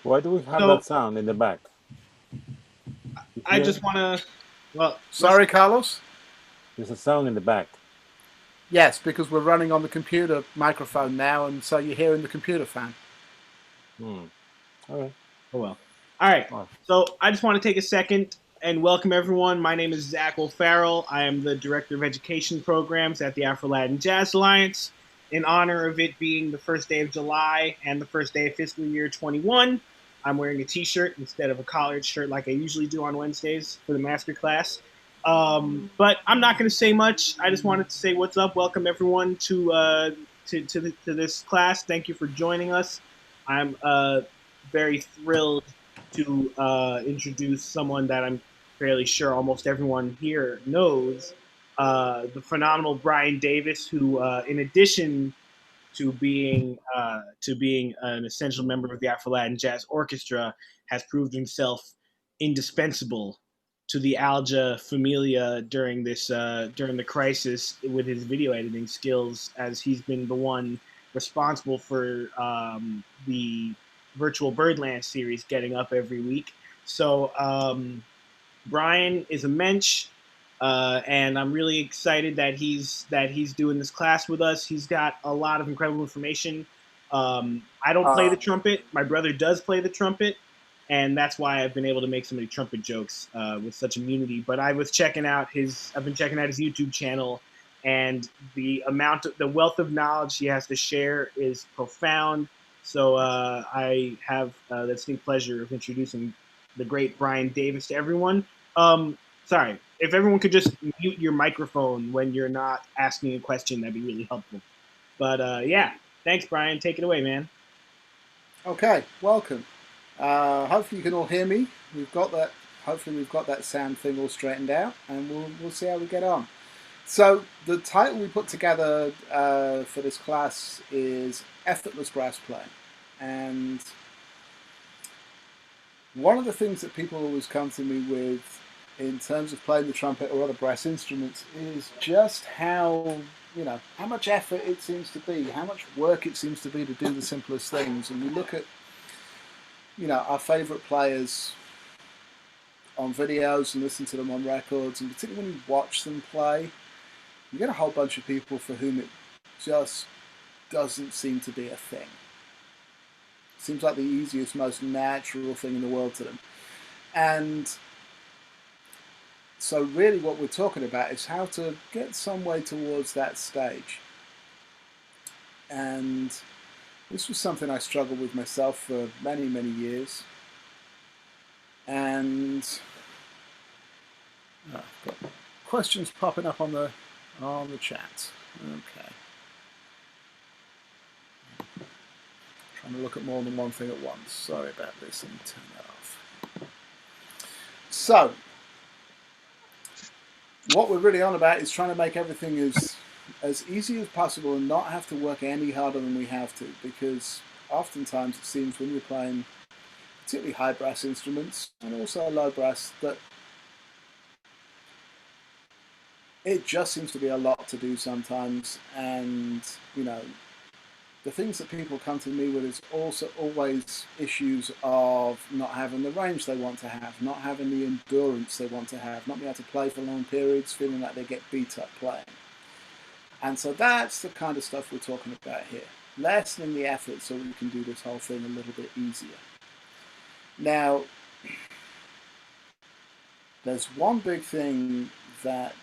Why do we have So that sound in the back? I Here, just want to, well, Sorry, Carlos? there's a sound in the back. Yes, because we're running on the computer microphone now, and so you're hearing the computer fan. Okay. oh well. All right. Wow. So I just want to take a second and welcome everyone. My name is Zach O'Farrell. I am the Director of Education Programs at the Afro Latin Jazz Alliance. In honor of it being the first day of July and the first day of fiscal year 21, I'm wearing a t-shirt instead of a collared shirt like I usually do on Wednesdays for the master class. But I'm not going to say much. I just wanted to say what's up. Welcome everyone to this class. Thank you for joining us. I'm very thrilled to introduce someone that I'm fairly sure almost everyone here knows, the phenomenal Bryan Davis, who, in addition to being an essential member of the Afro Latin Jazz Orchestra, has proved himself indispensable to the Alja Familia during the crisis with his video editing skills, as he's been the one responsible for the virtual Birdland series getting up every week. So Bryan is a mensch, and I'm really excited that he's doing this class with us. He's got a lot of incredible information. I don't play the trumpet. My brother does play the trumpet, and that's why I've been able to make so many trumpet jokes with such immunity. But I've been checking out his YouTube channel, and the wealth of knowledge he has to share is profound. So I have the distinct pleasure of introducing the great Bryan Davis to everyone. Sorry, if everyone could just mute your microphone when you're not asking a question, that'd be really helpful. But yeah, thanks, Bryan. Take it away, man. Okay, welcome. Hopefully you can all hear me. We've got that. Hopefully we've got that sound thing all straightened out, and we'll see how we get on. So the title we put together for this class is Effortless Brass Playing, and one of the things that people always come to me with in terms of playing the trumpet or other brass instruments is just how much effort it seems to be, how much work it seems to be to do the simplest things. And we look at our favorite players on videos and listen to them on records, and particularly when you watch them play, you get a whole bunch of people for whom it just doesn't seem to be a thing. It seems like the easiest, most natural thing in the world to them. And so really what we're talking about is how to get some way towards that stage. And this was something I struggled with myself for many, many years. And I've got questions popping up on the chat. Okay. Trying to look at more than one thing at once. Sorry about this. Let me turn that off. So what we're really on about is trying to make everything as easy as possible and not have to work any harder than we have to, because oftentimes it seems when you're playing particularly high brass instruments and also low brass that it just seems to be a lot to do sometimes. And the things that people come to me with is also always issues of not having the range they want to have, not having the endurance they want to have, not being able to play for long periods, feeling like they get beat up playing. And so that's the kind of stuff we're talking about here. Lessening the effort so we can do this whole thing a little bit easier. Now, there's one big thing that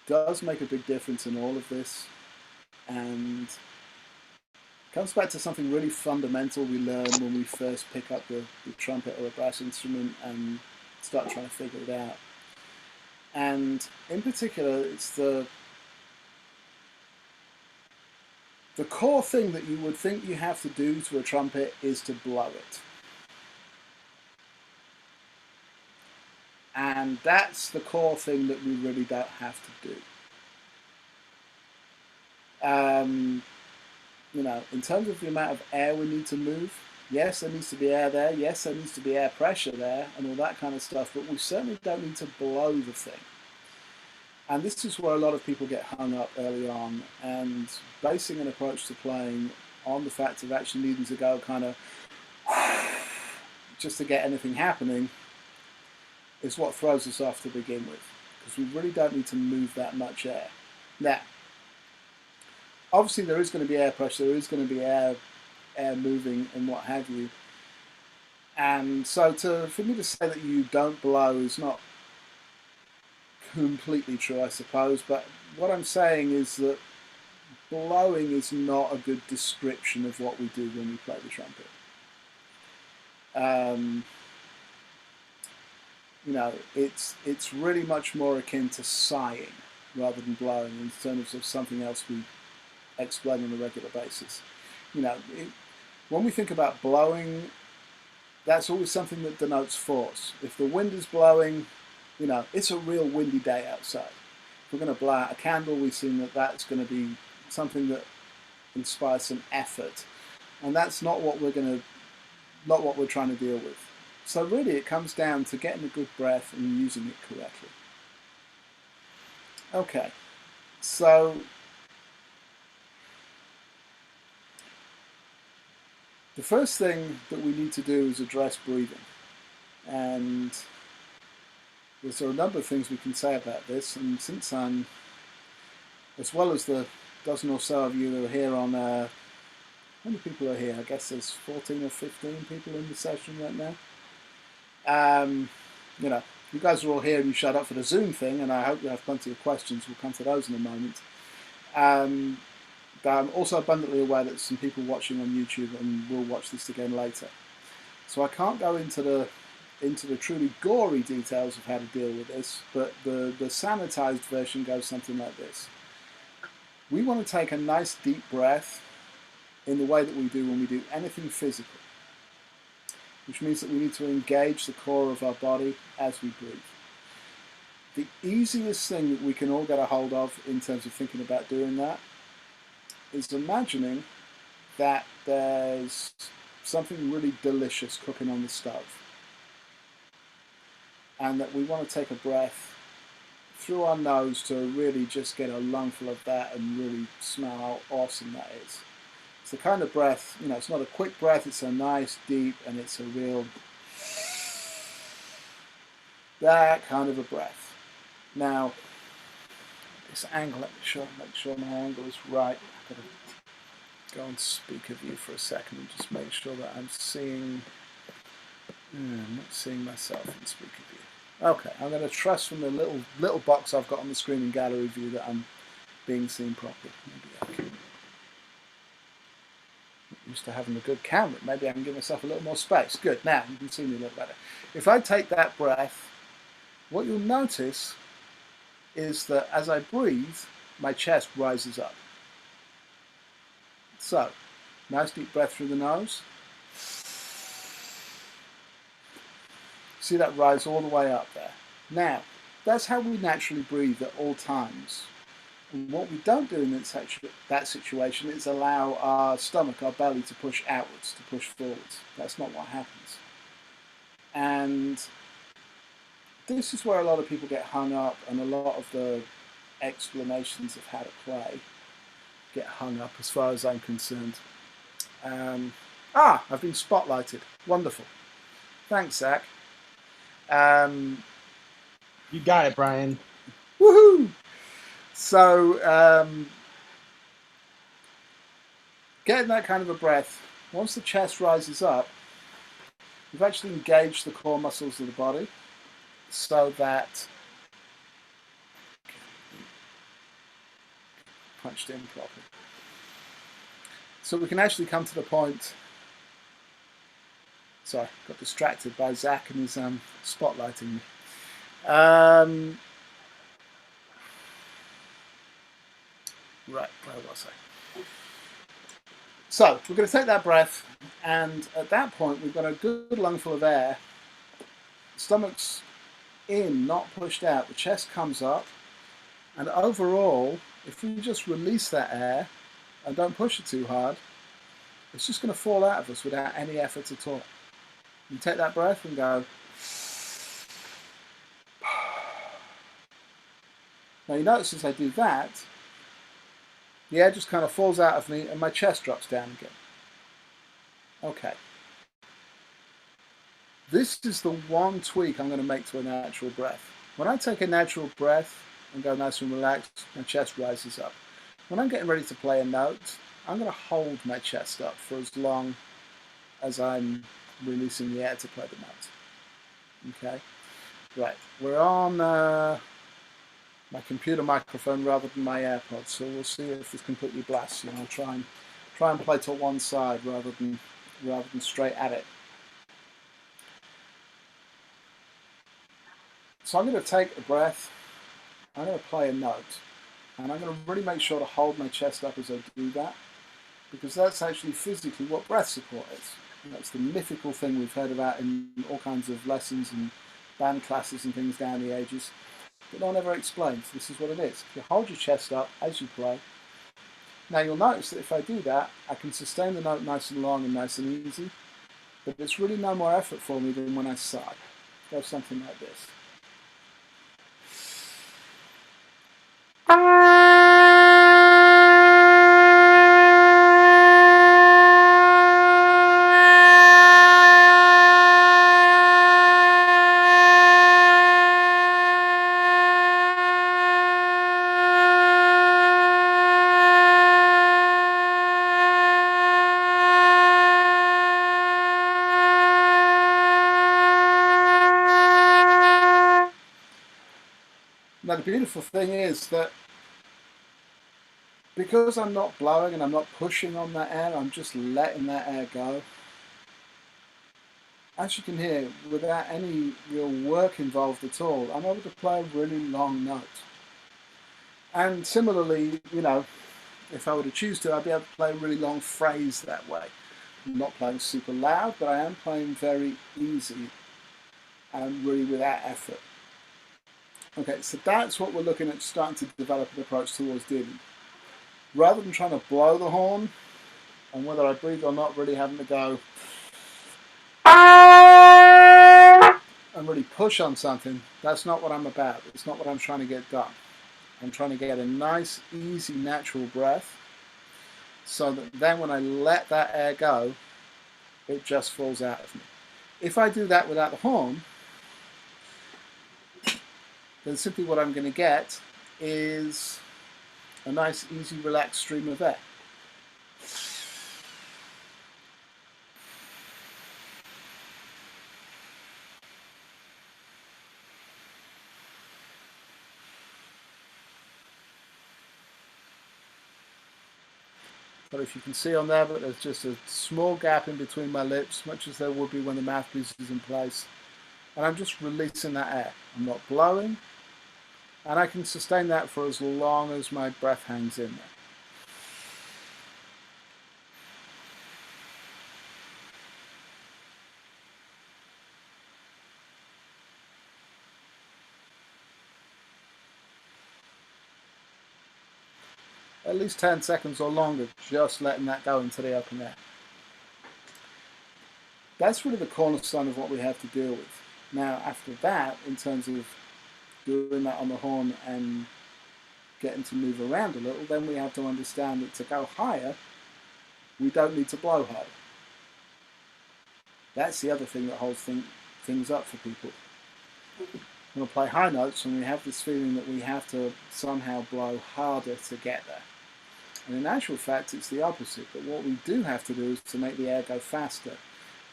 does make a big difference in all of this, and it comes back to something really fundamental we learn when we first pick up the trumpet or a brass instrument and start trying to figure it out. And in particular, it's the core thing that you would think you have to do to a trumpet is to blow it. And that's the core thing that we really don't have to do. In terms of the amount of air we need to move, yes, there needs to be air there, yes, there needs to be air pressure there, and all that kind of stuff, but we certainly don't need to blow the thing. And this is where a lot of people get hung up early on, and basing an approach to playing on the fact of actually needing to go kind of just to get anything happening is what throws us off to begin with, because we really don't need to move that much air. Now, obviously there is going to be air pressure, there is going to be air moving and what have you. And so for me to say that you don't blow is not completely true, I suppose, but what I'm saying is that blowing is not a good description of what we do when we play the trumpet. You know, it's really much more akin to sighing rather than blowing in terms of something else we explain on a regular basis. You know, when we think about blowing, that's always something that denotes force. If the wind is blowing, you know, it's a real windy day outside. If we're going to blow out a candle, we've seen that that's going to be something that inspires some effort, and that's not what we're trying to deal with. So really, it comes down to getting a good breath and using it correctly. Okay, so the first thing that we need to do is address breathing, and there's a number of things we can say about this. And since I'm, as well as the dozen or so of you that are here on, how many people are here? I guess there's 14 or 15 people in the session right now. You know, you guys are all here and you showed up for the Zoom thing, and I hope you have plenty of questions. We'll come to those in a moment. But I'm also abundantly aware that some people watching on YouTube and will watch this again later. So I can't go into the truly gory details of how to deal with this, but the sanitized version goes something like this. We want to take a nice deep breath in the way that we do when we do anything physical, which means that we need to engage the core of our body as we breathe. The easiest thing that we can all get a hold of in terms of thinking about doing that is imagining that there's something really delicious cooking on the stove, and that we want to take a breath through our nose to really just get a lungful of that and really smell how awesome that is. It's the kind of breath, you know, it's not a quick breath, it's a nice deep, and it's a real, that kind of a breath. Now, this angle, make sure my angle is right. I've got to go on speaker view for a second and just make sure that I'm seeing, I'm not seeing myself in speaker view. Okay, I'm going to trust from the little box I've got on the screen in gallery view that I'm being seen properly. Maybe I can. I'm used to having a good camera. Maybe I can give myself a little more space. Good. Now you can see me a little better. If I take that breath, what you'll notice is that as I breathe, my chest rises up. So, nice deep breath through the nose. See that rise all the way up there. Now, that's how we naturally breathe at all times. And what we don't do in that situation is allow our stomach, our belly, to push outwards, to push forwards. That's not what happens. And this is where a lot of people get hung up, and a lot of the explanations of how to play get hung up as far as I'm concerned. I've been spotlighted. Wonderful. Thanks, Zach. You got it, Brian. Woohoo! So, getting that kind of a breath, once the chest rises up, we've actually engaged the core muscles of the body so that, punched in properly. So we can actually come to the point. Sorry, got distracted by Zach and his spotlighting me. Right, where was I? So we're going to take that breath, and at that point we've got a good lungful of air. The stomach's in, not pushed out. The chest comes up, and overall, if we just release that air and don't push it too hard, it's just going to fall out of us without any effort at all. You take that breath and go. Now you notice as I do that, the air just kind of falls out of me and my chest drops down again. Okay. This is the one tweak I'm going to make to a natural breath. When I take a natural breath and go nice and relaxed, my chest rises up. When I'm getting ready to play a note, I'm going to hold my chest up for as long as I'm releasing the air to play the note. Okay, right. We're on my computer microphone rather than my AirPods, so we'll see if this completely blasts you. I'll try and play to one side rather than straight at it. So I'm going to take a breath. I'm going to play a note, and I'm going to really make sure to hold my chest up as I do that, because that's actually physically what breath support is. And that's the mythical thing we've heard about in all kinds of lessons and band classes and things down the ages, but no one ever explains. This is what it is. You hold your chest up as you play. Now you'll notice that if I do that, I can sustain the note nice and long and nice and easy, but it's really no more effort for me than when I sigh. It goes something like this. Now the beautiful thing is that because I'm not blowing and I'm not pushing on that air, I'm just letting that air go. As you can hear, without any real work involved at all, I'm able to play a really long note. And similarly, you know, if I were to choose to, I'd be able to play a really long phrase that way. I'm not playing super loud, but I am playing very easy and really without effort. Okay, so that's what we're looking at, starting to develop an approach towards dealing. Rather than trying to blow the horn, and whether I breathe or not, really having to go and really push on something, that's not what I'm about. It's not what I'm trying to get done. I'm trying to get a nice, easy, natural breath, so that then when I let that air go, it just falls out of me. If I do that without the horn, then simply what I'm going to get is a nice, easy, relaxed stream of air. But if you can see on there, but there's just a small gap in between my lips, much as there would be when the mouthpiece is in place. And I'm just releasing that air. I'm not blowing. And I can sustain that for as long as my breath hangs in there. At least 10 seconds or longer, just letting that go into the open air. That's really the cornerstone of what we have to deal with. Now, after that, in terms of doing that on the horn and getting to move around a little, then we have to understand that to go higher, we don't need to blow harder. That's the other thing that holds things up for people. When we play high notes and we have this feeling that we have to somehow blow harder to get there. And in actual fact, it's the opposite. But what we do have to do is to make the air go faster.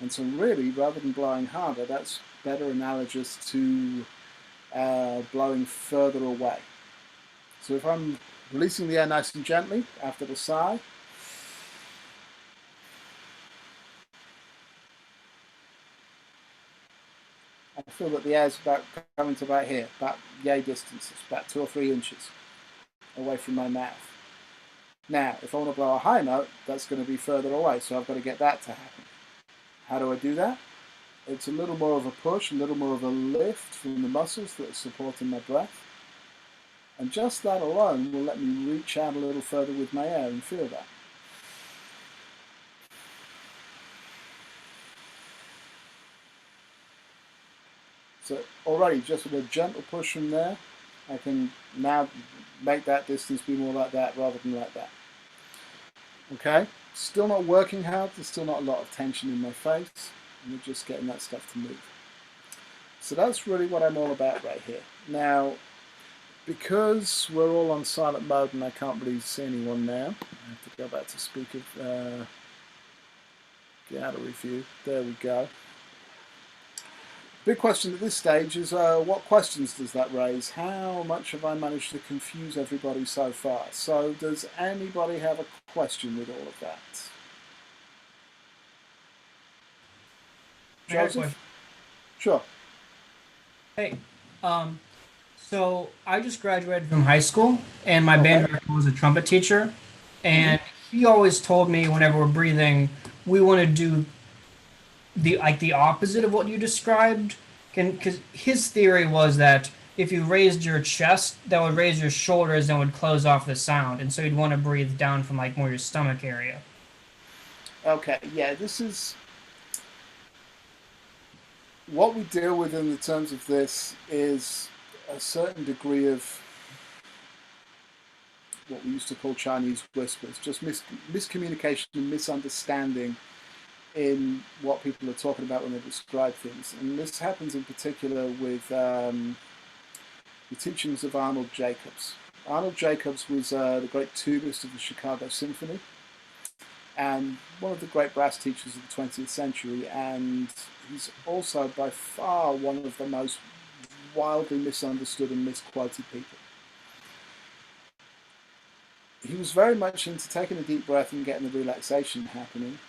And so really, rather than blowing harder, that's better analogous to blowing further away. So if I'm releasing the air nice and gently after the sigh, I feel that the air's about coming to about here, about yay distance. It's about 2 or 3 inches away from my mouth. Now, if I want to blow a high note, that's going to be further away, so I've got to get that to happen. How do I do that? It's a little more of a push, a little more of a lift from the muscles that are supporting my breath. And just that alone will let me reach out a little further with my air and feel that. So already, just with a gentle push from there, I can now make that distance be more like that rather than like that. Okay? Still not working hard. There's still not a lot of tension in my face. And we're just getting that stuff to move. So that's really what I'm all about right here. Now, because we're all on silent mode and I can't really see anyone now, I have to go back to speaker gallery view. There we go. Big question at this stage is what questions does that raise? How much have I managed to confuse everybody so far? So does anybody have a question with all of that? Joseph? Sure. Hey, so I just graduated from high school, and my band director was a trumpet teacher, and he always told me whenever we're breathing, we want to do the opposite of what you described. Because his theory was that if you raised your chest, that would raise your shoulders and would close off the sound, and so you'd want to breathe down from like more your stomach area. Okay, yeah, this is what we deal with in the terms of this is a certain degree of what we used to call Chinese whispers, just miscommunication and misunderstanding in what people are talking about when they describe things. And this happens in particular with the teachings of Arnold Jacobs. Arnold Jacobs was the great tubist of the Chicago Symphony and one of the great brass teachers of the 20th century, and he's also by far one of the most wildly misunderstood and misquoted people. He was very much into taking a deep breath and getting the relaxation happening,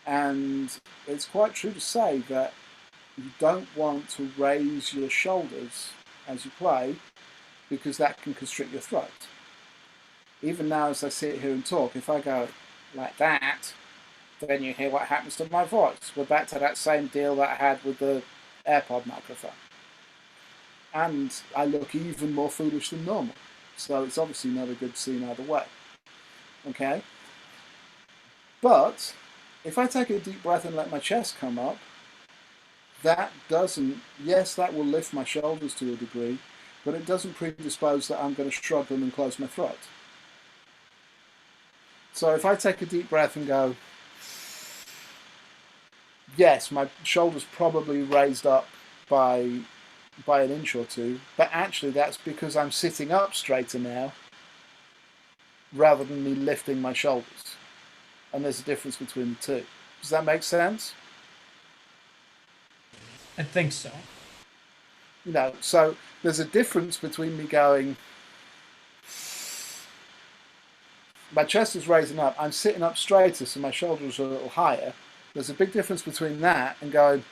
and it's quite true to say that you don't want to raise your shoulders as you play because that can constrict your throat. Even now as I sit here and talk, if I go like that, then you hear what happens to my voice. We're back to that same deal that I had with the AirPod microphone. And I look even more foolish than normal. So it's obviously not a good scene either way. Okay? But if I take a deep breath and let my chest come up, that doesn't, yes, that will lift my shoulders to a degree, but it doesn't predispose that I'm going to shrug them and close my throat. So if I take a deep breath and go, yes, my shoulders probably raised up by an inch or two, but actually that's because I'm sitting up straighter now rather than me lifting my shoulders. And there's a difference between the two. Does that make sense? I think so. You know, so there's a difference between me going, my chest is raising up, I'm sitting up straighter so my shoulders are a little higher. There's a big difference between that and going,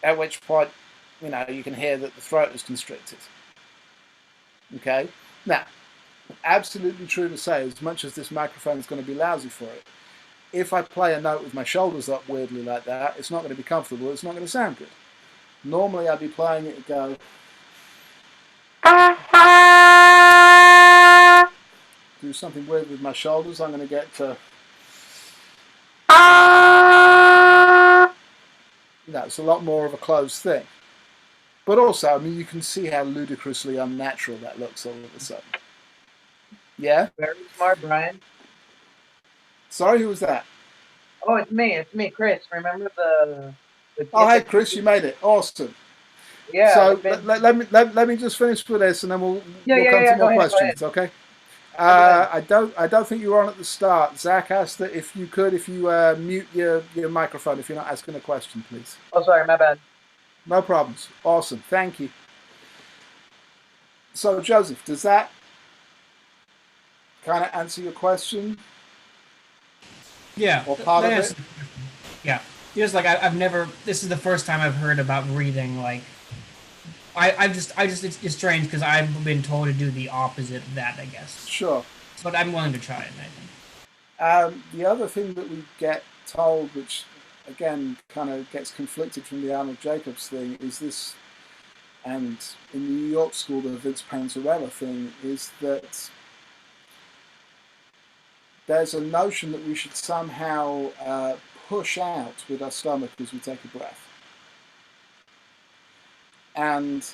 at which point, you know, you can hear that the throat is constricted. Okay? Now, absolutely true to say, as much as this microphone is going to be lousy for it, if I play a note with my shoulders up weirdly like that, it's not going to be comfortable, it's not going to sound good. Normally I'd be playing it and go, do something weird with my shoulders, I'm going to get to, it's a lot more of a closed thing. But also, I mean, you can see how ludicrously unnatural that looks all of a sudden. Yeah? Very smart, Brian. Sorry, who was that? Oh, it's me, Chris. Remember the Oh, hey, Chris, you made it. Awesome. Yeah. So let me just finish with this, and then we'll come to more questions. Okay. I don't think you were on at the start. Zach asked that if you mute your microphone if you're not asking a question, please. Oh, sorry, my bad. No problems. Awesome. Thank you. So, Joseph, does that kind of answer your question? Yeah. Or part of it? Yeah. Just like I've never. This is the first time I've heard about breathing. Like, it's strange because I've been told to do the opposite of that, I guess. Sure. But I'm willing to try it, I think. The other thing that we get told, which again kind of gets conflicted from the Arnold Jacobs thing, is this, and in the New York school, the Vince Panzarella thing, is that there's a notion that we should somehow push out with our stomach as we take a breath. And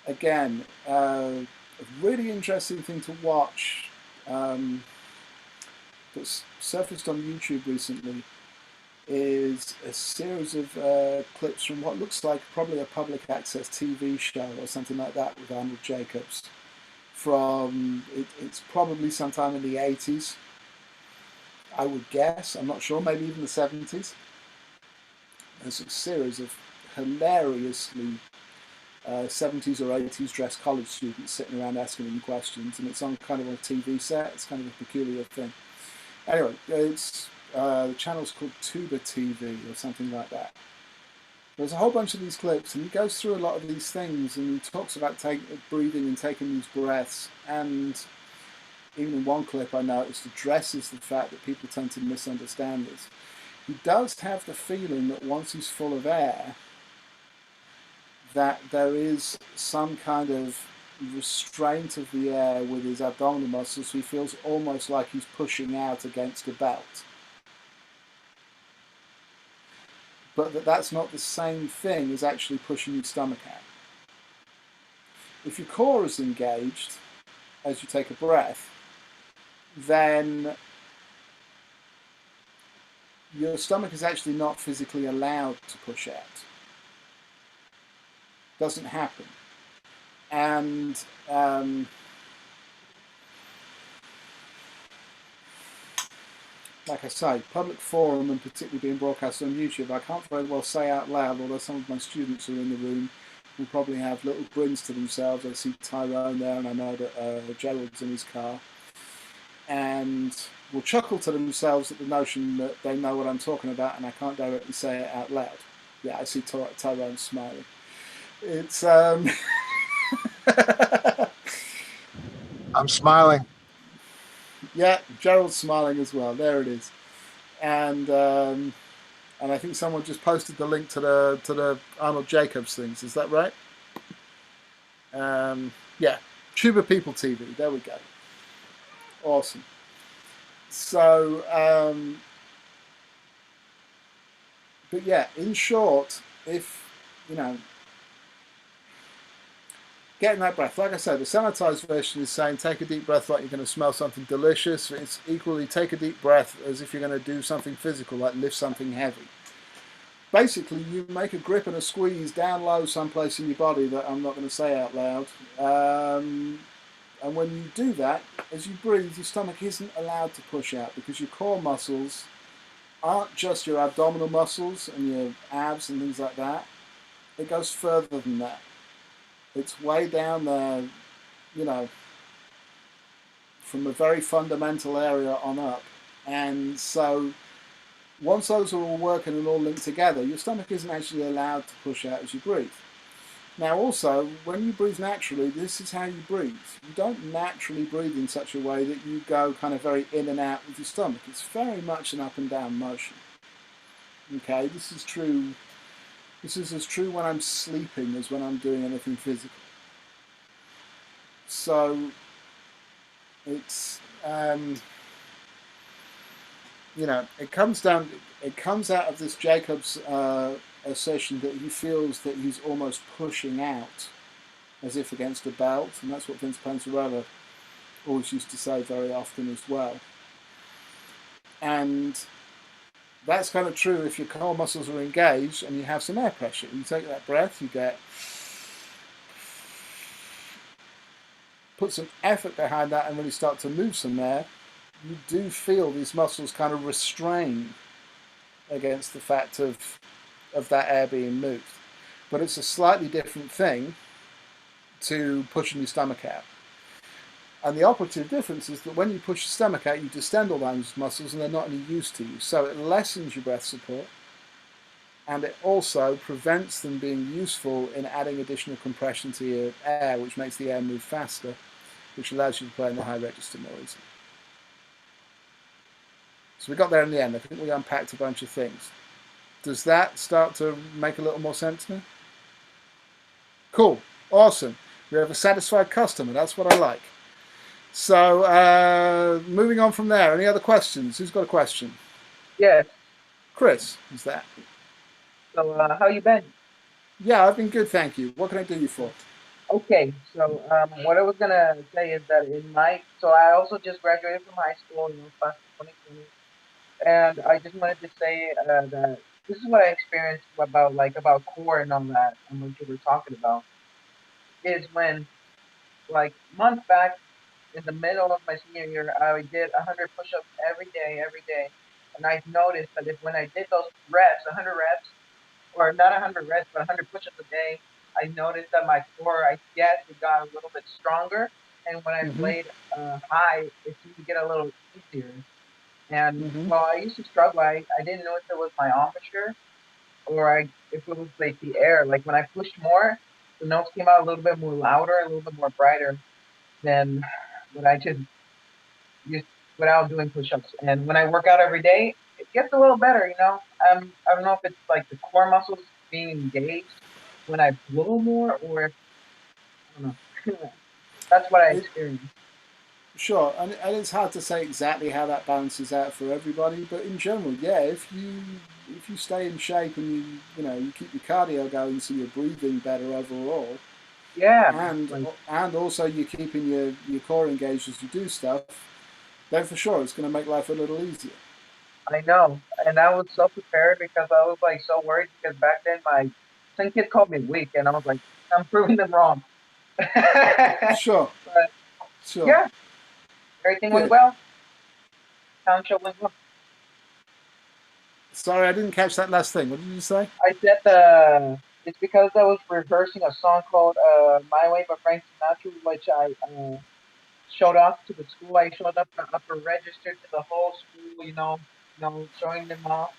again, a really interesting thing to watch that's surfaced on YouTube recently is a series of clips from what looks like probably a public access TV show or something like that with Arnold Jacobs. It's probably sometime in the 80s, I would guess. I'm not sure, maybe even the 70s. There's a series of hilariously 70s or 80s dressed college students sitting around asking him questions, and it's on kind of a TV set. It's kind of a peculiar thing. Anyway, it's the channel's called Tuba TV or something like that. There's a whole bunch of these clips, and he goes through a lot of these things, and he talks about breathing and taking these breaths. And even in one clip, I noticed addresses the fact that people tend to misunderstand this. He does have the feeling that once he's full of air, that there is some kind of restraint of the air with his abdominal muscles. So he feels almost like he's pushing out against a belt. But that's not the same thing as actually pushing your stomach out. If your core is engaged as you take a breath, then your stomach is actually not physically allowed to push out. Doesn't happen. And like I say, public forum, and particularly being broadcast on YouTube, I can't very well say out loud, although some of my students who are in the room will probably have little grins to themselves. I see Tyrone there, and I know that Gerald's in his car, and will chuckle to themselves at the notion that they know what I'm talking about, and I can't directly say it out loud. Yeah, I see Tyrone smiling. It's I'm smiling. Yeah, Gerald's smiling as well. There it is, and I think someone just posted the link to the Arnold Jacobs things. Is that right? Yeah, Tuba People TV. There we go. Awesome. So, but yeah, in short, if you know. Getting that breath, like I said, the sanitized version is saying take a deep breath like you're going to smell something delicious. It's equally take a deep breath as if you're going to do something physical, like lift something heavy. Basically, you make a grip and a squeeze down low someplace in your body that I'm not going to say out loud. And when you do that, as you breathe, your stomach isn't allowed to push out because your core muscles aren't just your abdominal muscles and your abs and things like that. It goes further than that. It's way down there, you know, from a very fundamental area on up. And so once those are all working and all linked together, your stomach isn't actually allowed to push out as you breathe. Now also, when you breathe naturally, this is how you breathe. You don't naturally breathe in such a way that you go kind of very in and out with your stomach. It's very much an up and down motion. Okay, this is true. This is as true when I'm sleeping as when I'm doing anything physical. So it's you know, it comes out of this Jacobs assertion that he feels that he's almost pushing out as if against a belt, and that's what Vince Panzarella always used to say very often as well. And that's kind of true if your core muscles are engaged and you have some air pressure. You take that breath, you put some effort behind that and really start to move some air, you do feel these muscles kind of restrain against the fact of that air being moved. But it's a slightly different thing to pushing your stomach out. And the operative difference is that when you push your stomach out, you distend all those muscles and they're not any use to you. So it lessens your breath support, and it also prevents them being useful in adding additional compression to your air, which makes the air move faster, which allows you to play in the high register more easily. So we got there in the end. I think we unpacked a bunch of things. Does that start to make a little more sense now? Cool. Awesome. We have a satisfied customer. That's what I like. So, moving on from there, any other questions? Who's got a question? Yes. Chris, who's that? So, how you been? Yeah, I've been good, thank you. What can I do you for? Okay. So, what I was gonna say is that so I also just graduated from high school, 2020. And I just wanted to say that this is what I experienced about core and all that, and what you were talking about is when like months back in the middle of my senior year, I did 100 push-ups every day, and I noticed that if when I did those reps, 100 reps, or not 100 reps, but 100 push-ups a day, I noticed that my core, I guess, it got a little bit stronger, and when I Mm-hmm. played high, it seemed to get a little easier. And Mm-hmm. well, I used to struggle. I didn't know if it was my embouchure or if it was like the air. Like when I pushed more, the notes came out a little bit more louder, a little bit more brighter than when I just used without doing push-ups. And when I work out every day, it gets a little better. I don't know if it's like the core muscles being engaged when I blow more, or if, I don't know. That's what I It, experienced. sure, and it's hard to say exactly how that balances out for everybody, but in general, yeah, if you stay in shape and you keep your cardio going, so you're breathing better overall, Yeah, and like and also you're keeping your core engaged as you do stuff, then for sure it's going to make life a little easier. I know, and I was so prepared because I was like so worried because back then some kids called me weak, and I was like, I'm proving them wrong. But Sure, sure, yeah, everything went good. well. Talent show went well. Sorry, I didn't catch that last thing. What did you say? I said it's because I was rehearsing a song called "My Way" by Frank Sinatra, which I showed off to the school. I showed up the upper register to the whole school, showing them off.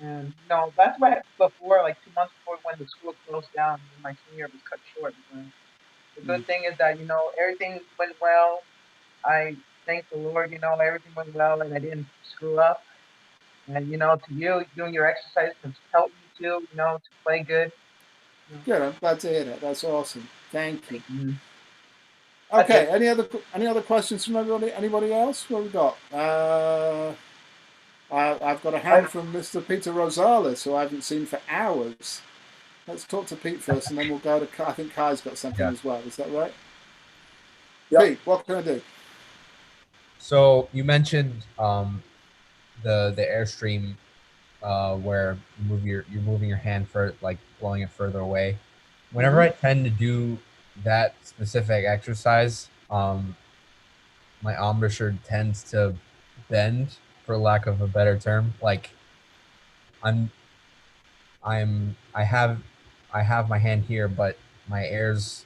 And that's what before, like 2 months before when the school closed down, when my senior was cut short. But the Mm. good thing is that everything went well. I thank the Lord, everything went well, and I didn't screw up. And to you doing your exercise has helped me too, to play good. You know, Good. I'm glad to hear that. That's awesome. Thank you. thank you. That's Okay. it. Any other questions from everybody? Anybody else? What we got? I've got a I, hand from Mr. Peter Rosales, who I haven't seen for hours. Let's talk to Pete first, and then we'll go to Kai. I think Kai's got something Yeah. as well. Is that right? Yep. Pete, what can I do? So you mentioned the airstream where you're moving your hand for like blowing it further away. Whenever Mm-hmm. I tend to do that specific exercise, my embouchure tends to bend, for lack of a better term. Like I'm I'm I have my hand here, but my airs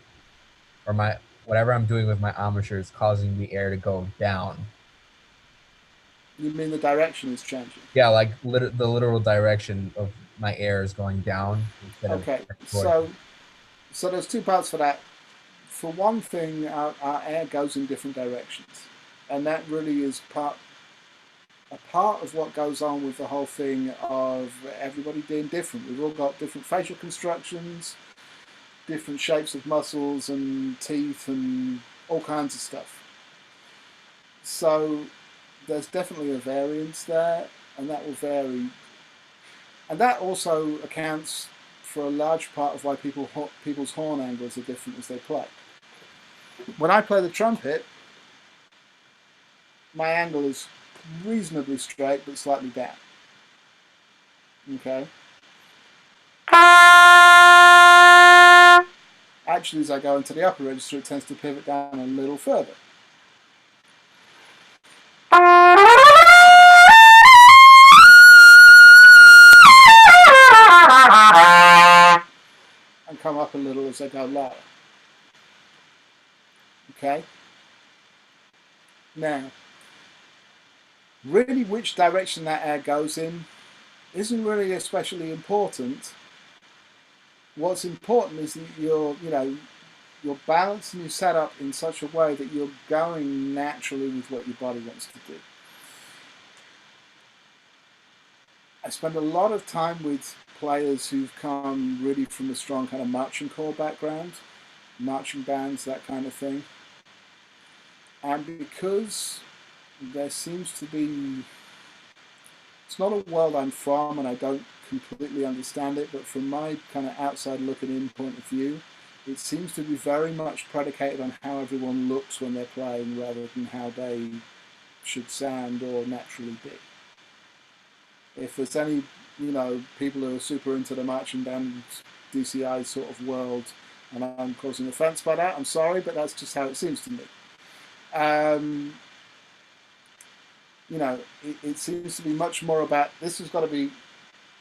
or my whatever I'm doing with my embouchure is causing the air to go down. You mean the direction is changing? Yeah, like the literal direction of my air is going down instead of Okay. towards. So there's two parts for that. For one thing, our air goes in different directions, and that really is a part of what goes on with the whole thing of everybody being different. We've all got different facial constructions, different shapes of muscles and teeth, and all kinds of stuff. So there's definitely a variance there, and that will vary. And that also accounts for a large part of why people's horn angles are different as they play. When I play the trumpet, my angle is reasonably straight but slightly down. Okay. Actually, as I go into the upper register, it tends to pivot down a little further. And come up a little as I go lower. Okay. Now, really which direction that air goes in isn't really especially important. What's important is that you're balancing your setup in such a way that you're going naturally with what your body wants to do. I spend a lot of time with players who've come really from a strong kind of marching corps background, marching bands, that kind of thing. And because there seems to be, it's not a world I'm from and I don't completely understand it, but from my kind of outside looking in point of view, it seems to be very much predicated on how everyone looks when they're playing rather than how they should sound or naturally be. If there's any, people who are super into the marching band DCI sort of world, and I'm causing offence by that, I'm sorry, but that's just how it seems to me. It seems to be much more about, this has got to be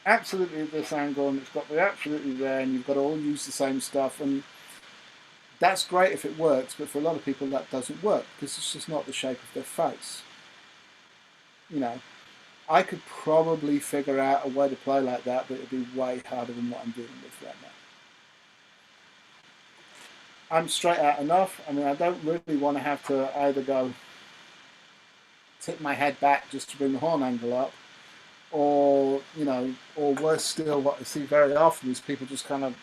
absolutely at this angle, and it's got to be absolutely there, and you've got to all use the same stuff, and that's great if it works, but for a lot of people that doesn't work, because it's just not the shape of their face. I could probably figure out a way to play like that, but it'd be way harder than what I'm dealing with right now. I'm straight out enough. I mean, I don't really want to have to either go tip my head back just to bring the horn angle up, or, or worse still, what I see very often is people just kind of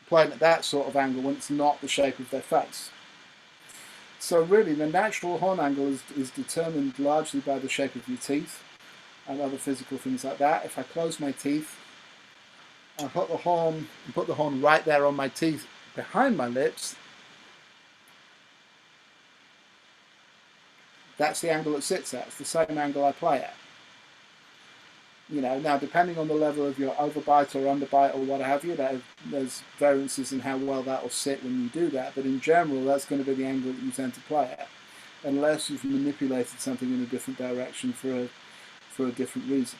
playing at that sort of angle when it's not the shape of their face. So really, the natural horn angle is determined largely by the shape of your teeth and other physical things like that. If I close my teeth, I put the horn right there on my teeth behind my lips, that's the angle it sits at. It's the same angle I play at. Now depending on the level of your overbite or underbite or what have you, there's variances in how well that will sit when you do that. But in general, that's going to be the angle that you tend to play at, unless you've manipulated something in a different direction for a different reason.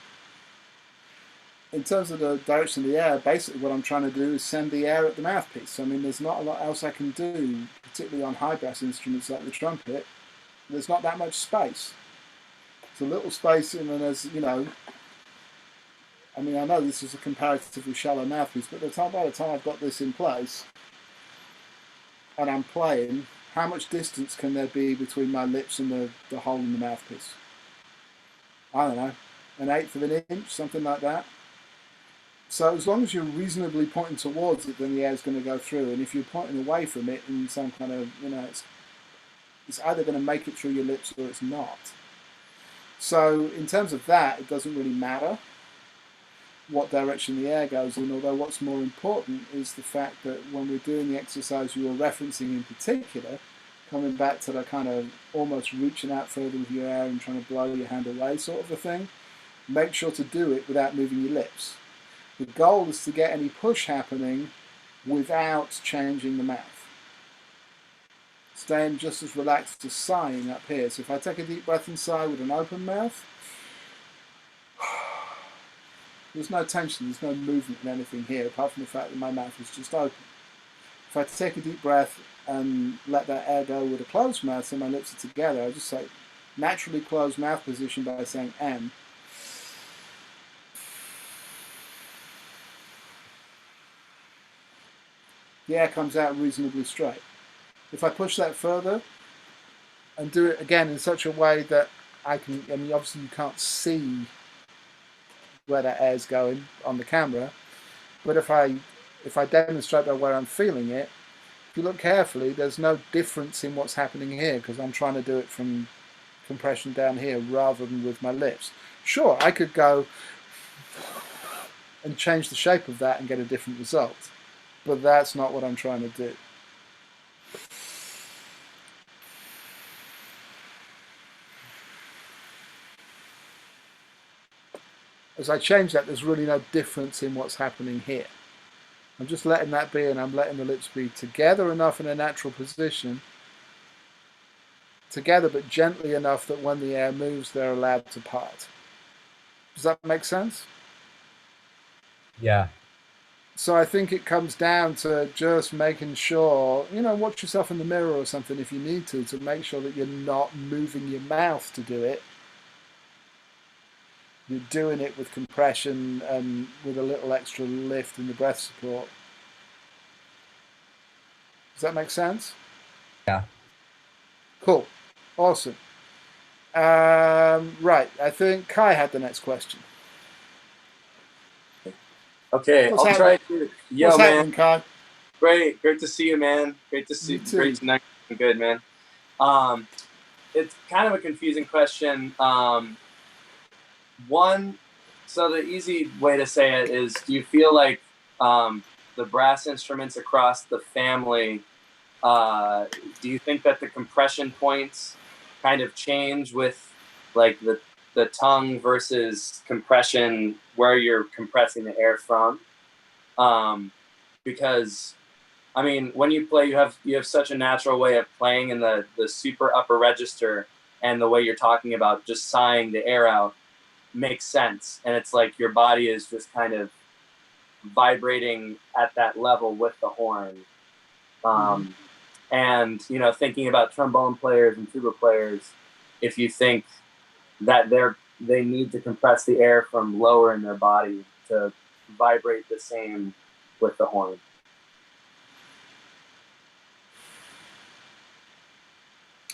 In terms of the direction of the air, basically what I'm trying to do is send the air at the mouthpiece. I mean, there's not a lot else I can do, particularly on high brass instruments like the trumpet. There's not that much space. It's a little space, and then there's, I mean, I know this is a comparatively shallow mouthpiece, but by the time I've got this in place and I'm playing, how much distance can there be between my lips and the hole in the mouthpiece? I don't know, 1/8 of an inch, something like that. So as long as you're reasonably pointing towards it, then the air's going to go through. And if you're pointing away from it in some kind of, it's either going to make it through your lips or it's not. So in terms of that, it doesn't really matter what direction the air goes in, although what's more important is the fact that when we're doing the exercise you were referencing in particular, coming back to the kind of almost reaching out further with your air and trying to blow your hand away sort of a thing, make sure to do it without moving your lips. The goal is to get any push happening without changing the mouth. Staying just as relaxed as sighing up here. So if I take a deep breath and sigh with an open mouth, there's no tension, there's no movement in anything here, apart from the fact that my mouth is just open. If I take a deep breath and let that air go with a closed mouth so my lips are together, I just say naturally closed mouth position by saying M. The air comes out reasonably straight. If I push that further and do it again in such a way that I mean obviously you can't see where that air's going on the camera, but if I demonstrate by where I'm feeling it, if you look carefully, there's no difference in what's happening here because I'm trying to do it from compression down here rather than with my lips. Sure, I could go and change the shape of that and get a different result, but that's not what I'm trying to do. As I change that, there's really no difference in what's happening here. I'm just letting that be, and I'm letting the lips be together enough in a natural position, together but gently enough that when the air moves, they're allowed to part. Does that make sense? Yeah. So I think it comes down to just making sure, watch yourself in the mirror or something if you need to make sure that you're not moving your mouth to do it. You're doing it with compression and with a little extra lift in the breath support. Does that make sense? Yeah. Cool. Awesome. Right. I think Kai had the next question. Okay, What's I'll happening? try to. Yo, What's man. happening, Kai? Great to see you, man. Great to see You too. Great to know you. Good, man. It's kind of a confusing question. So the easy way to say it is, do you feel like the brass instruments across the family do you think that the compression points kind of change with like the tongue versus compression where you're compressing the air from? Because I mean, when you play, you have such a natural way of playing in the super upper register, and the way you're talking about just sighing the air out makes sense. And it's like your body is just kind of vibrating at that level with the horn. And, you know, thinking about trombone players and tuba players, if you think that they need to compress the air from lower in their body to vibrate the same with the horn.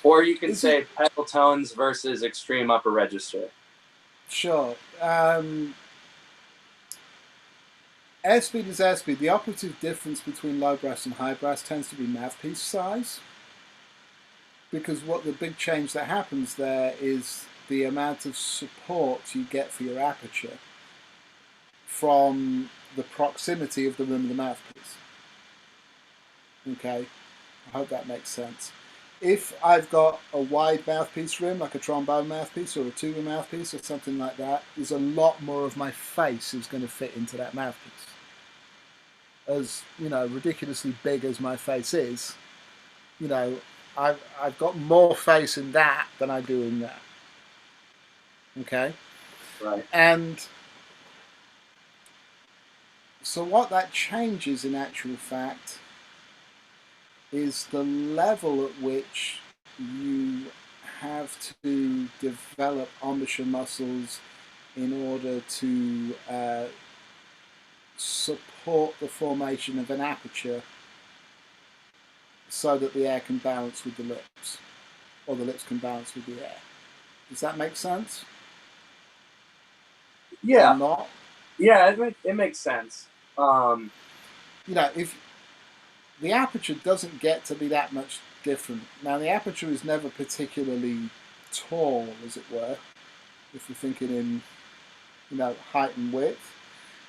Or you can say pedal tones versus extreme upper register. Sure. Airspeed is airspeed. The operative difference between low brass and high brass tends to be mouthpiece size. Because what the big change that happens there is the amount of support you get for your aperture from the proximity of the rim of the mouthpiece. Okay, I hope that makes sense. If I've got a wide mouthpiece rim, like a trombone mouthpiece or a tuba mouthpiece or something like that, there's a lot more of my face is going to fit into that mouthpiece. As, you know, ridiculously big as my face is, you know, I've got more face in that than I do in that. Okay? Right. And so what that changes in actual fact is the level at which you have to develop embouchure muscles in order to support the formation of an aperture so that the air can balance with the lips, or the lips can balance with the air. Does that make sense? Yeah. Or not? Yeah, it makes sense. You know, if the aperture doesn't get to be that much different. Now, the aperture is never particularly tall, as it were, if you're thinking in, you know, height and width.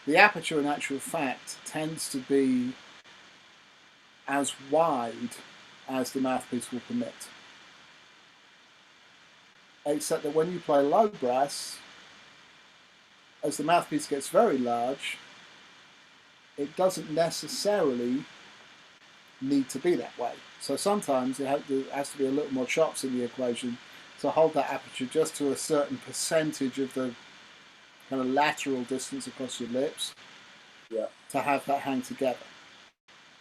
The aperture, in actual fact, tends to be as wide as the mouthpiece will permit. Except that when you play low brass, as the mouthpiece gets very large, it doesn't necessarily need to be that way. So sometimes there has to be a little more chops in the equation to hold that aperture just to a certain percentage of the kind of lateral distance across your lips, yeah, to have that hang together.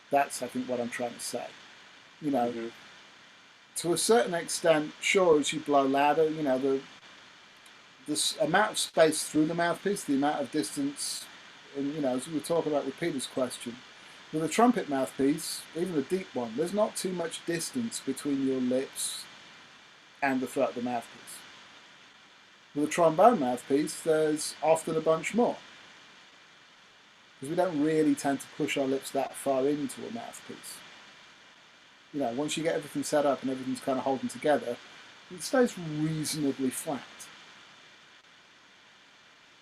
That's, I think, what I'm trying to say. You know, to a certain extent, sure, as you blow louder, you know, the amount of space through the mouthpiece, the amount of distance, and, you know, as we were talking about with Peter's question, with a trumpet mouthpiece, even a deep one, there's not too much distance between your lips and the throat of the mouthpiece. With a trombone mouthpiece, there's often a bunch more. Because we don't really tend to push our lips that far into a mouthpiece. You know, once you get everything set up and everything's kind of holding together, it stays reasonably flat.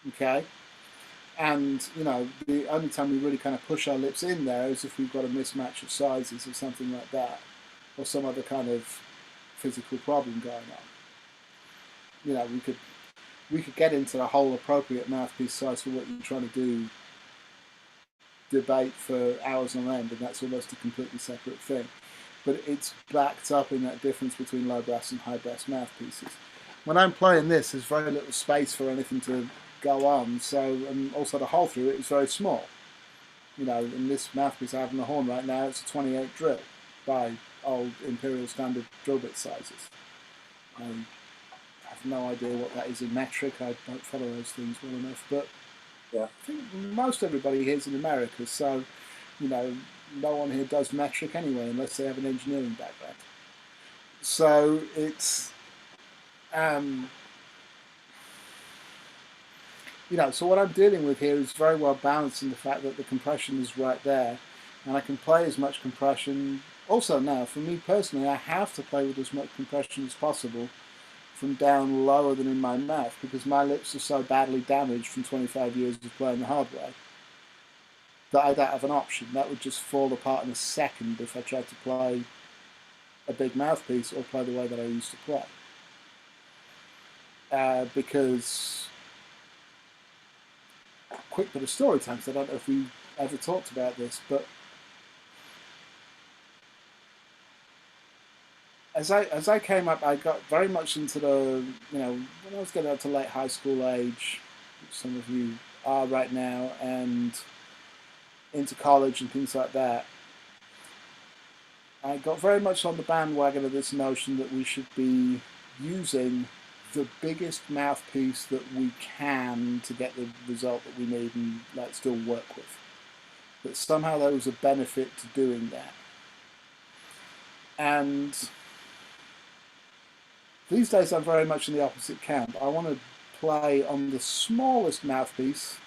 Okay? And, you know, the only time we really kind of push our lips in there is if we've got a mismatch of sizes or something like that, or some other kind of physical problem going on. You know, we could get into the whole appropriate mouthpiece size for what you're trying to do debate for hours on end, and that's almost a completely separate thing. But it's backed up in that difference between low brass and high brass mouthpieces. When I'm playing this, there's very little space for anything to go on, so, and also the hole through it is very small. You know, in this mouthpiece I have in the horn right now, it's a 28 drill by old imperial standard drill bit sizes. I have no idea what that is in metric. I don't follow those things well enough, but yeah, I think most everybody here is in America, so, you know, no one here does metric anyway unless they have an engineering background. So it's you know, so what I'm dealing with here is very well balanced in the fact that the compression is right there, and I can play as much compression. Also now, for me personally, I have to play with as much compression as possible from down lower than in my mouth, because my lips are so badly damaged from 25 years of playing the hard way that I don't have an option. That would just fall apart in a second if I tried to play a big mouthpiece or play the way that I used to play. Because, quick bit of story time, because I don't know if we ever talked about this, but as I came up, I got very much into the, when I was getting up to late high school age, which some of you are right now, and into college and things like that, I got very much on the bandwagon of this notion that we should be using the biggest mouthpiece that we can to get the result that we need and still work with. That somehow there was a benefit to doing that. And these days I'm very much in the opposite camp. I want to play on the smallest mouthpiece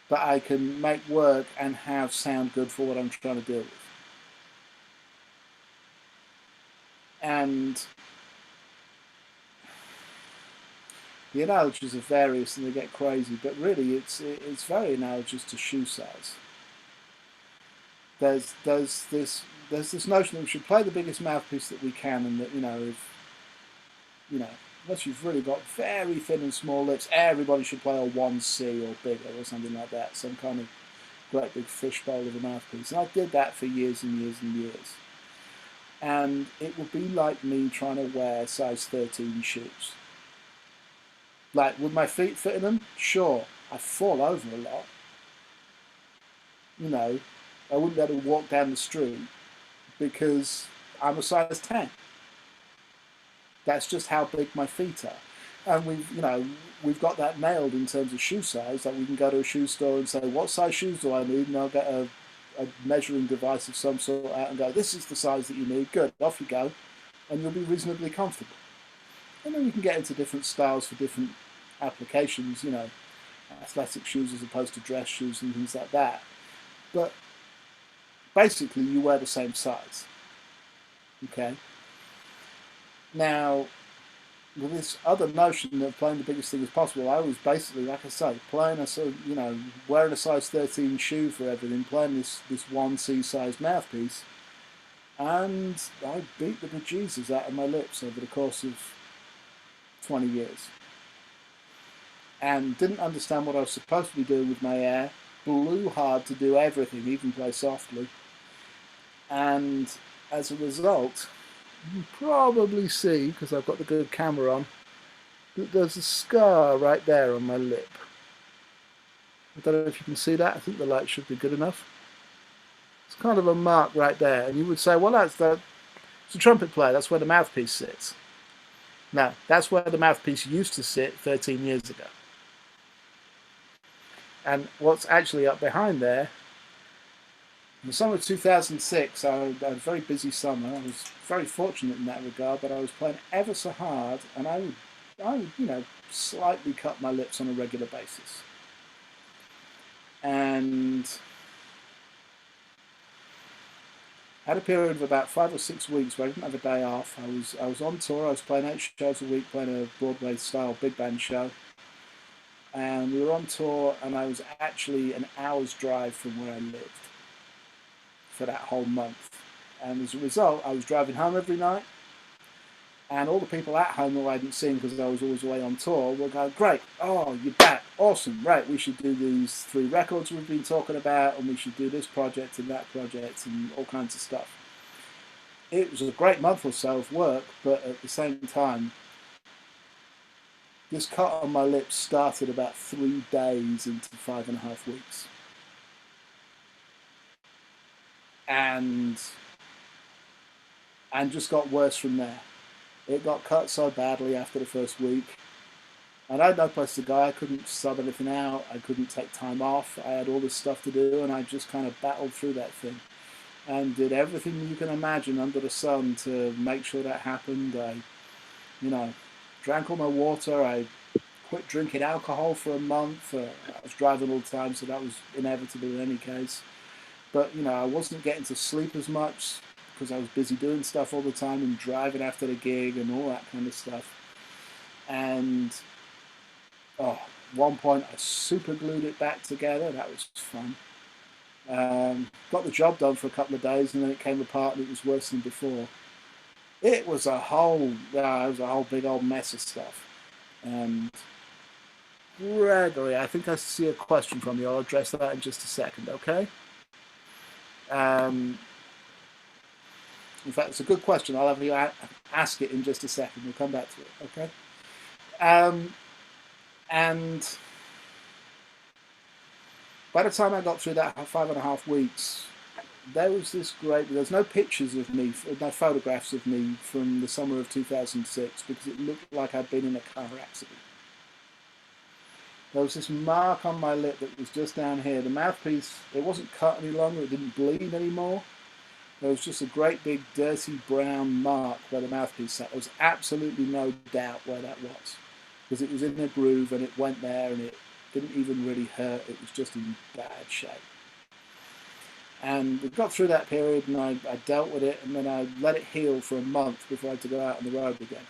that I can make work and have sound good for what I'm trying to deal with. And the analogies are various and they get crazy, but really it's very analogous to shoe size. There's this notion that we should play the biggest mouthpiece that we can, and that unless you've really got very thin and small lips, everybody should play a 1C or bigger or something like that, some kind of great big fishbowl of a mouthpiece. And I did that for years and years and years. And it would be like me trying to wear size 13 shoes. Would my feet fit in them? Sure. I fall over a lot. I wouldn't be able to walk down the street because I'm a size 10. That's just how big my feet are. And we've got that nailed in terms of shoe size, that we can go to a shoe store and say, what size shoes do I need? And I'll get a measuring device of some sort out and go, this is the size that you need. Good, off you go. And you'll be reasonably comfortable. And then we can get into different styles for different applications, athletic shoes as opposed to dress shoes and things like that. But basically, you wear the same size. Okay? Now, with this other notion of playing the biggest thing as possible, I was basically, like I say, playing wearing a size 13 shoe for everything, playing this 1C size mouthpiece, and I beat the bejesus out of my lips over the course of 20 years. And didn't understand what I was supposed to be doing with my air, blew hard to do everything, even play softly. And as a result, you can probably see, because I've got the good camera on, that there's a scar right there on my lip. I don't know if you can see that. I think the light should be good enough. It's kind of a mark right there. And you would say, well, it's a trumpet player. That's where the mouthpiece sits. No, that's where the mouthpiece used to sit 13 years ago. And what's actually up behind there, in the summer of 2006, I had a very busy summer. I was very fortunate in that regard, but I was playing ever so hard, and I would slightly cut my lips on a regular basis. And I had a period of about 5 or 6 weeks where I didn't have a day off. I was on tour. I was playing 8 shows a week, playing a Broadway-style big band show. And we were on tour, and I was actually an hour's drive from where I lived for that whole month. And as a result, I was driving home every night, and all the people at home who I hadn't seen because I was always away on tour were going, great, oh, you're back, awesome, right, we should do these 3 records we've been talking about, and we should do this project and that project and all kinds of stuff. It was a great month or so of work, but at the same time, this cut on my lips started about 3 days into 5.5 weeks. And just got worse from there. It got cut so badly after the first week. And I had no place to go. I couldn't sub anything out. I couldn't take time off. I had all this stuff to do, and I just kind of battled through that thing. And did everything you can imagine under the sun to make sure that happened. I, drank all my water. I quit drinking alcohol for a month. I was driving all the time, so that was inevitable in any case. But, I wasn't getting to sleep as much because I was busy doing stuff all the time and driving after the gig and all that kind of stuff. And at one point I super glued it back together. That was fun. Got the job done for a couple of days, and then it came apart and it was worse than before. It was a whole big old mess of stuff. And Gregory, I think I see a question from you. I'll address that in just a second, okay? In fact, it's a good question. I'll have you ask it in just a second. We'll come back to it, okay? And by the time I got through that 5.5 weeks, there was there's no pictures of me, no photographs of me from the summer of 2006 because it looked like I'd been in a car accident. There was this mark on my lip that was just down here. The mouthpiece, it wasn't cut any longer, it didn't bleed anymore. There was just a great big dirty brown mark where the mouthpiece sat. There was absolutely no doubt where that was because it was in a groove and it went there and it didn't even really hurt. It was just in bad shape. And we got through that period and I dealt with it and then I let it heal for a month before I had to go out on the road again.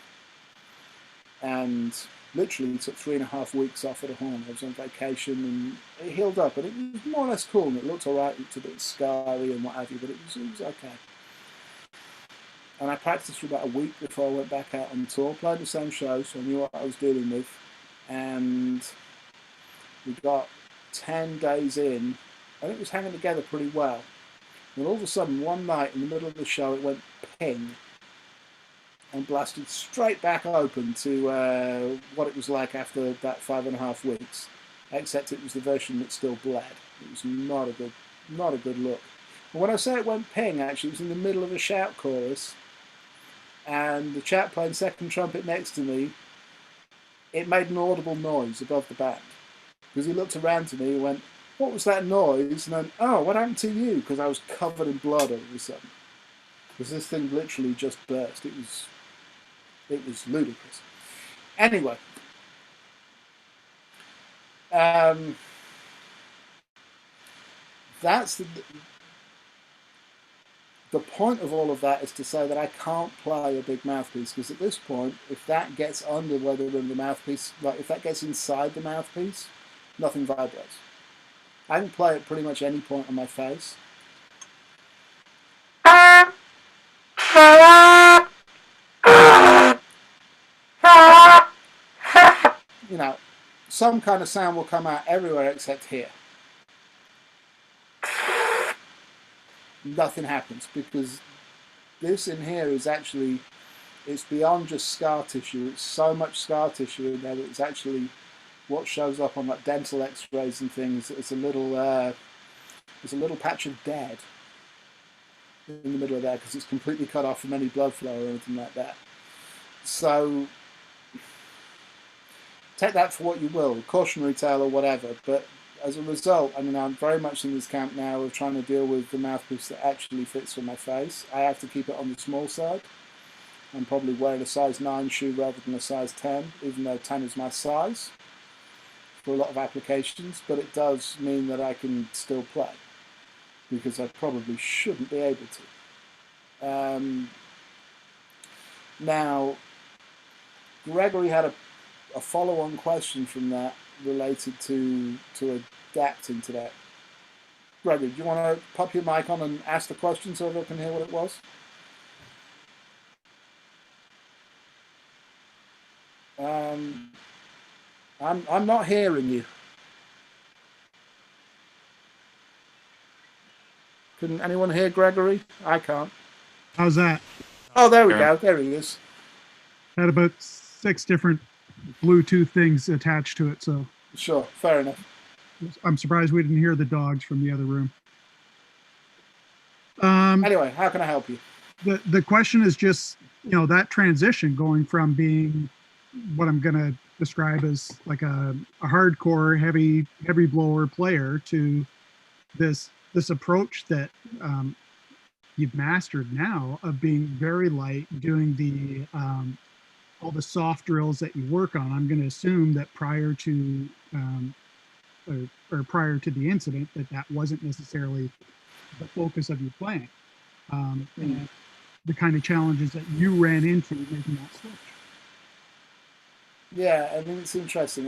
And literally took 3.5 weeks off at the horn. I was on vacation and it healed up and it was more or less cool and it looked alright. It looked a bit scarry and what have you, but it was okay. And I practiced for about a week before I went back out on tour, played the same show, so I knew what I was dealing with. And we got 10 days in and it was hanging together pretty well. And all of a sudden, one night in the middle of the show, it went ping and blasted straight back open to what it was like after that 5.5 weeks. Except it was the version that still bled. It was not a good look. And when I say it went ping, actually, it was in the middle of a shout chorus, and the chap playing second trumpet next to me, it made an audible noise above the band because he looked around to me and went, "What was that noise?" And then, "Oh, what happened to you?" Because I was covered in blood all of a sudden. Because this thing literally just burst. It was ludicrous. Anyway, that's the point of all of that is to say that I can't play a big mouthpiece because at this point, if that gets under where the rim of the mouthpiece, like if that gets inside the mouthpiece, nothing vibrates. I can play at pretty much any point on my face. You know, some kind of sound will come out everywhere except here. Nothing happens because this in here is actually, it's beyond just scar tissue. It's so much scar tissue in there that it's actually what shows up on like dental x-rays and things. It's a little patch of dead in the middle of there because it's completely cut off from any blood flow or anything like that. So take that for what you will, cautionary tale or whatever, but as a result, I mean, I'm very much in this camp now of trying to deal with the mouthpiece that actually fits for my face. I have to keep it on the small side. I'm probably wearing a size 9 shoe rather than a size 10, even though 10 is my size for a lot of applications, but it does mean that I can still play because I probably shouldn't be able to. Now, Gregory had a follow-on question from that related to adapting to that. Gregory, do you want to pop your mic on and ask the question so everyone can hear what it was? I'm not hearing you. Can anyone hear Gregory? I can't. How's that? Oh, there we go. There he is. Had about 6 different Bluetooth things attached to it, so Sure, fair enough. I'm surprised we didn't hear the dogs from the other room. Anyway, how can I help you? The question is just, you know, that transition going from being what I'm going to describe as like a hardcore heavy blower player to this approach that you've mastered now of being very light, doing the all the soft drills that you work on. I'm going to assume that prior to prior to the incident that wasn't necessarily the focus of your playing, and the kind of challenges that you ran into making that switch. Yeah, I mean, it's interesting.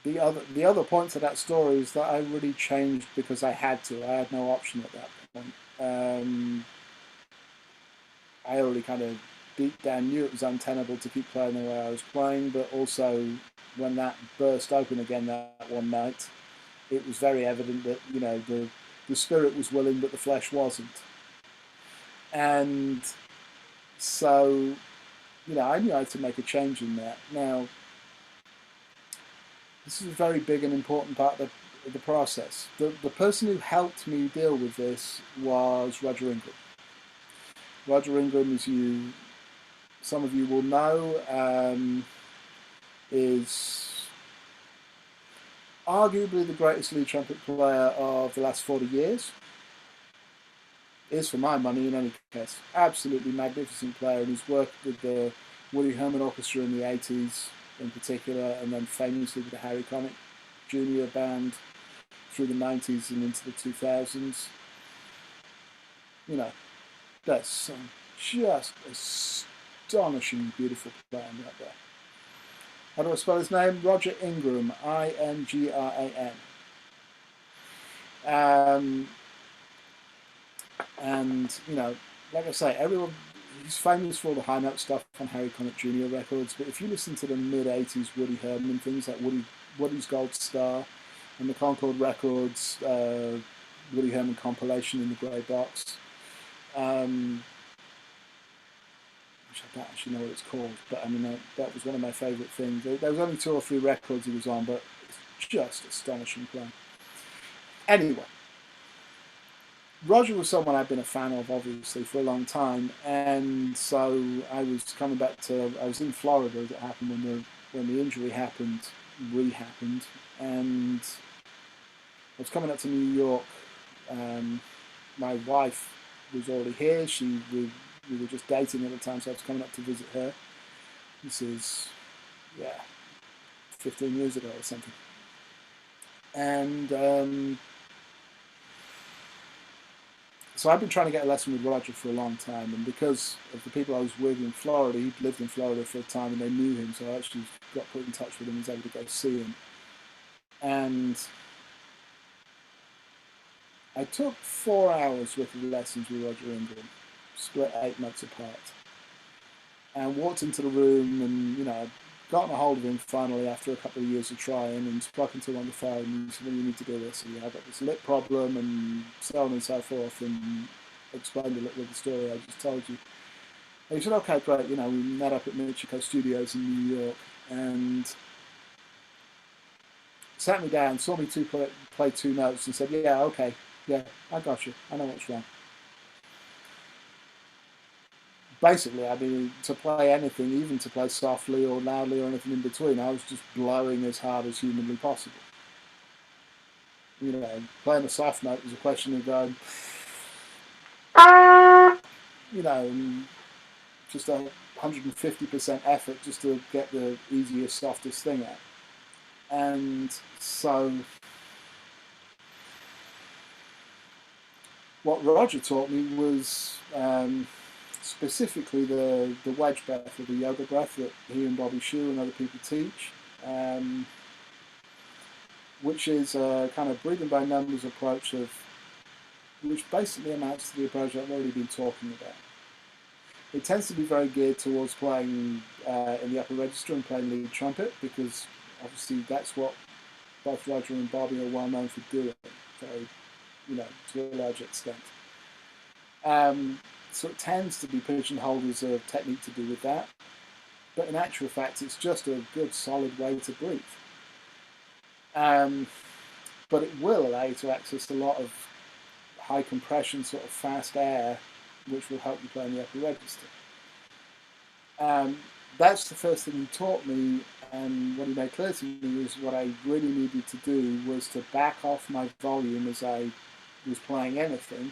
The other point to that story is that I really changed because I had to. I had no option at that point. I already kind of deep down knew it was untenable to keep playing the way I was playing, but also when that burst open again that one night, it was very evident that, you know, the spirit was willing, but the flesh wasn't. And so, you know, I knew I had to make a change in that. Now, this is a very big and important part of the process. The person who helped me deal with this was Roger Ingram. Roger Ingram, as some of you will know, is arguably the greatest lead trumpet player of the last 40 years. Is for my money in any case. Absolutely magnificent player, and he's worked with the Woody Herman Orchestra in the 80s in particular, and then famously with the Harry Connick Jr. band through the 90s and into the 2000s. You know, that's some just astonishing, beautiful playing right there. How do I spell his name? Roger Ingram, Ingran. And, you know, like I say, he's famous for all the high note stuff on Harry Connick Jr. records, but if you listen to the mid-80s Woody Herman, things like Woody's Gold Star and the Concord Records Woody Herman compilation in the grey box, which I don't actually know what it's called, but I mean, that was one of my favourite things. There was only 2 or 3 records he was on, but it's just astonishing playing. Anyway, Roger was someone I've been a fan of, obviously, for a long time, and so I was in Florida as it happened when the injury re-happened, and I was coming up to New York. My wife was already here. We were just dating at the time, so I was coming up to visit her. This is, 15 years ago or something. And so I've been trying to get a lesson with Roger for a long time, and because of the people I was with in Florida, he'd lived in Florida for a time and they knew him, so I actually got put in touch with him and was able to go see him. And I took 4 hours worth of lessons with Roger Ingram, split 8 months apart, and walked into the room and, you know, gotten a hold of him finally after a couple of years of trying and spoken to him on the phone, and he said, well, you need to do this, and I've got this lip problem and so on and so forth, and explained a little of the story I just told you. And he said, okay, great, you know, we met up at Michiko Studios in New York, and sat me down, saw me play 2 notes and said, yeah, okay, yeah, I got you, I know what's wrong. Basically, I mean, to play anything, even to play softly or loudly or anything in between, I was just blowing as hard as humanly possible. You know, playing a soft note was a question of going, you know, just 150% effort just to get the easiest, softest thing out. And so what Roger taught me was specifically the wedge breath or the yoga breath that he and Bobby Shue and other people teach, which is a kind of breathing by numbers approach which basically amounts to the approach I've already been talking about. It tends to be very geared towards playing in the upper register and playing lead trumpet, because obviously that's what both Roger and Bobby are well known for doing, you know, to a large extent. So it tends to be pigeonholed as a technique to do with that. But in actual fact, it's just a good, solid way to breathe. But it will allow you to access a lot of high compression, sort of fast air, which will help you play in the upper register. That's the first thing he taught me, and what he made clear to me was what I really needed to do was to back off my volume as I was playing anything,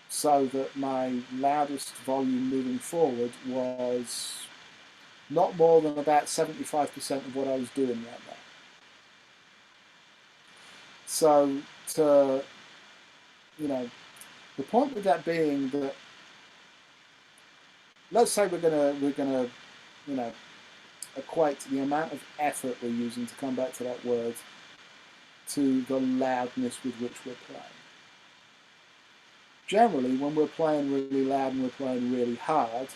so that my loudest volume moving forward was not more than about 75% of what I was doing right now. So to, you know, the point with that being that, let's say we're gonna, you know, equate the amount of effort we're using, to come back to that word, to the loudness with which we're playing. generally, when we're playing really loud and we're playing really hard,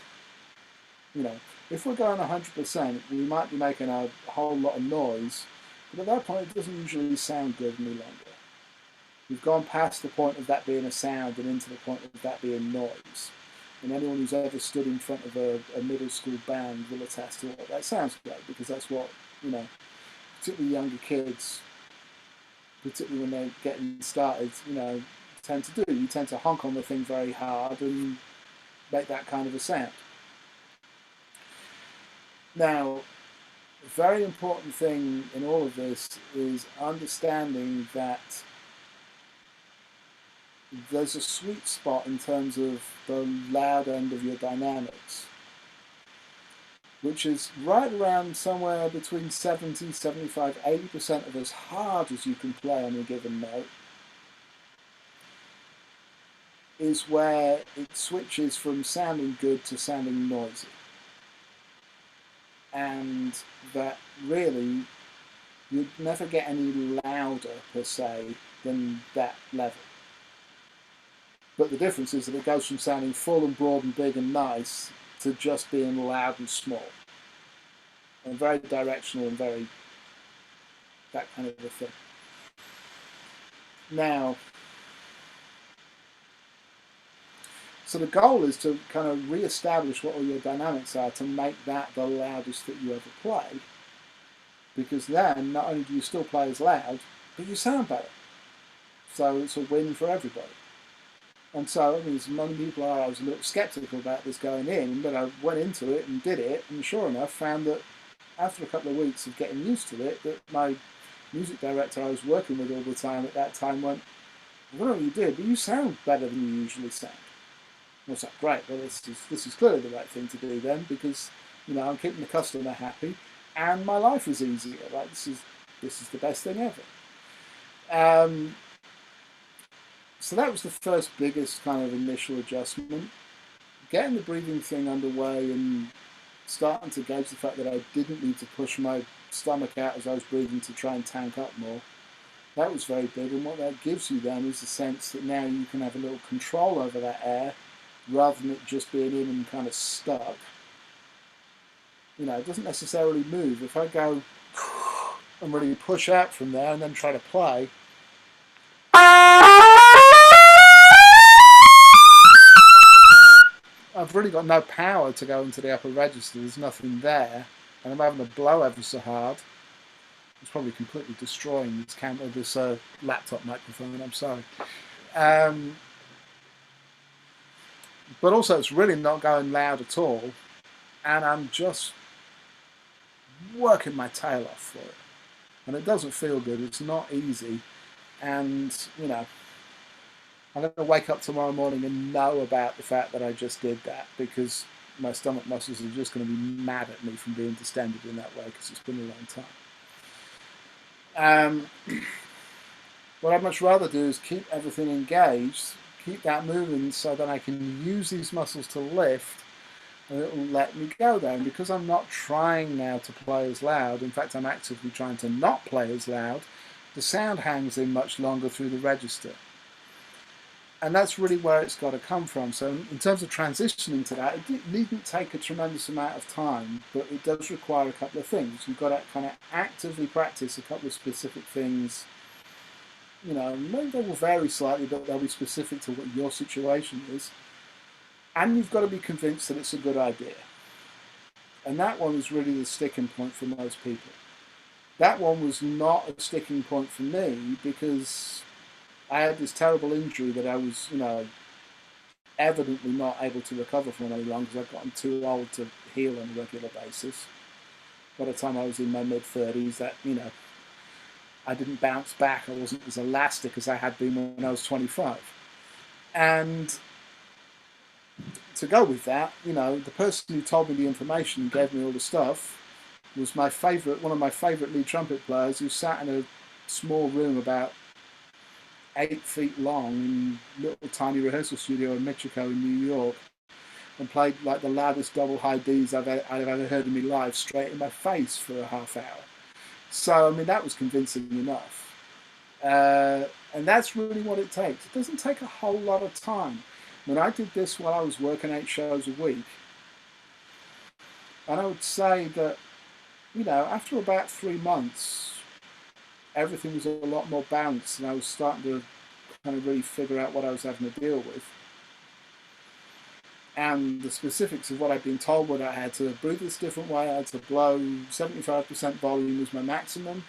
you know, if we're going 100%, we might be making a whole lot of noise, but at that point, it doesn't usually sound good any longer. We've gone past the point of that being a sound and into the point of that being noise. And anyone who's ever stood in front of a middle school band will attest to it. That sounds great, because that's what, you know, particularly younger kids, particularly when they're getting started, you know, tend to do. You tend to honk on the thing very hard and make that kind of a sound. Now, a very important thing in all of this is understanding that there's a sweet spot in terms of the loud end of your dynamics, which is right around somewhere between 70, 75, 80% of as hard as you can play on a given note, is where it switches from sounding good to sounding noisy. And that really, you'd never get any louder, per se, than that level. But the difference is that it goes from sounding full and broad and big and nice to just being loud and small. And very directional and very that kind of a thing. Now, so the goal is to kind of re-establish what all your dynamics are to make that the loudest that you ever play. Because then, not only do you still play as loud, but you sound better. So it's a win for everybody. And so, I mean, as many people are, I was a little skeptical about this going in, but I went into it and did it, and sure enough, found that after a couple of weeks of getting used to it, that my music director I was working with all the time at that time went, I don't know what you did, but you sound better than you usually sound. And I was like, great, well, this is clearly the right thing to do then, because, you know, I'm keeping the customer happy, and my life is easier, right? This is the best thing ever. So that was the first biggest kind of initial adjustment. Getting the breathing thing underway and starting to gauge the fact that I didn't need to push my stomach out as I was breathing to try and tank up more. That was very big, and what that gives you then is the sense that now you can have a little control over that air rather than it just being in and kind of stuck. You know, it doesn't necessarily move. If I go and really push out from there and then try to play, I've really got no power to go into the upper register. There's nothing there, and I'm having to blow ever so hard. It's probably completely destroying this laptop microphone. I'm sorry, but also it's really not going loud at all, and I'm just working my tail off for it, and it doesn't feel good. It's not easy, and you know, I'm going to wake up tomorrow morning and know about the fact that I just did that, because my stomach muscles are just going to be mad at me from being distended in that way, because it's been a long time. What I'd much rather do is keep everything engaged, keep that moving so that I can use these muscles to lift, and it will let me go there. And because I'm not trying now to play as loud, in fact I'm actively trying to not play as loud, the sound hangs in much longer through the register. And that's really where it's got to come from. So in terms of transitioning to that, it needn't take a tremendous amount of time, but it does require a couple of things. You've got to kind of actively practice a couple of specific things. You know, maybe they will vary slightly, but they'll be specific to what your situation is. And you've got to be convinced that it's a good idea. And that one is really the sticking point for most people. That one was not a sticking point for me, because I had this terrible injury that I was, you know, evidently not able to recover from any longer, because I'd gotten too old to heal on a regular basis. By the time I was in my mid-30s, that, you know, I didn't bounce back. I wasn't as elastic as I had been when I was 25. And to go with that, you know, the person who told me the information and gave me all the stuff was one of my favourite lead trumpet players, who sat in a small room about 8 feet long in a little tiny rehearsal studio in Michigan in New York, and played like the loudest double high Ds I've ever heard in my life straight in my face for a half hour. So, I mean, that was convincing enough. And that's really what it takes. It doesn't take a whole lot of time. When I did this while I was working 8 shows a week, and I would say that, after about 3 months, everything was a lot more balanced, and I was starting to kind of really figure out what I was having to deal with. And the specifics of what I'd been told were that I had to breathe this different way, I had to blow 75% volume was my maximum,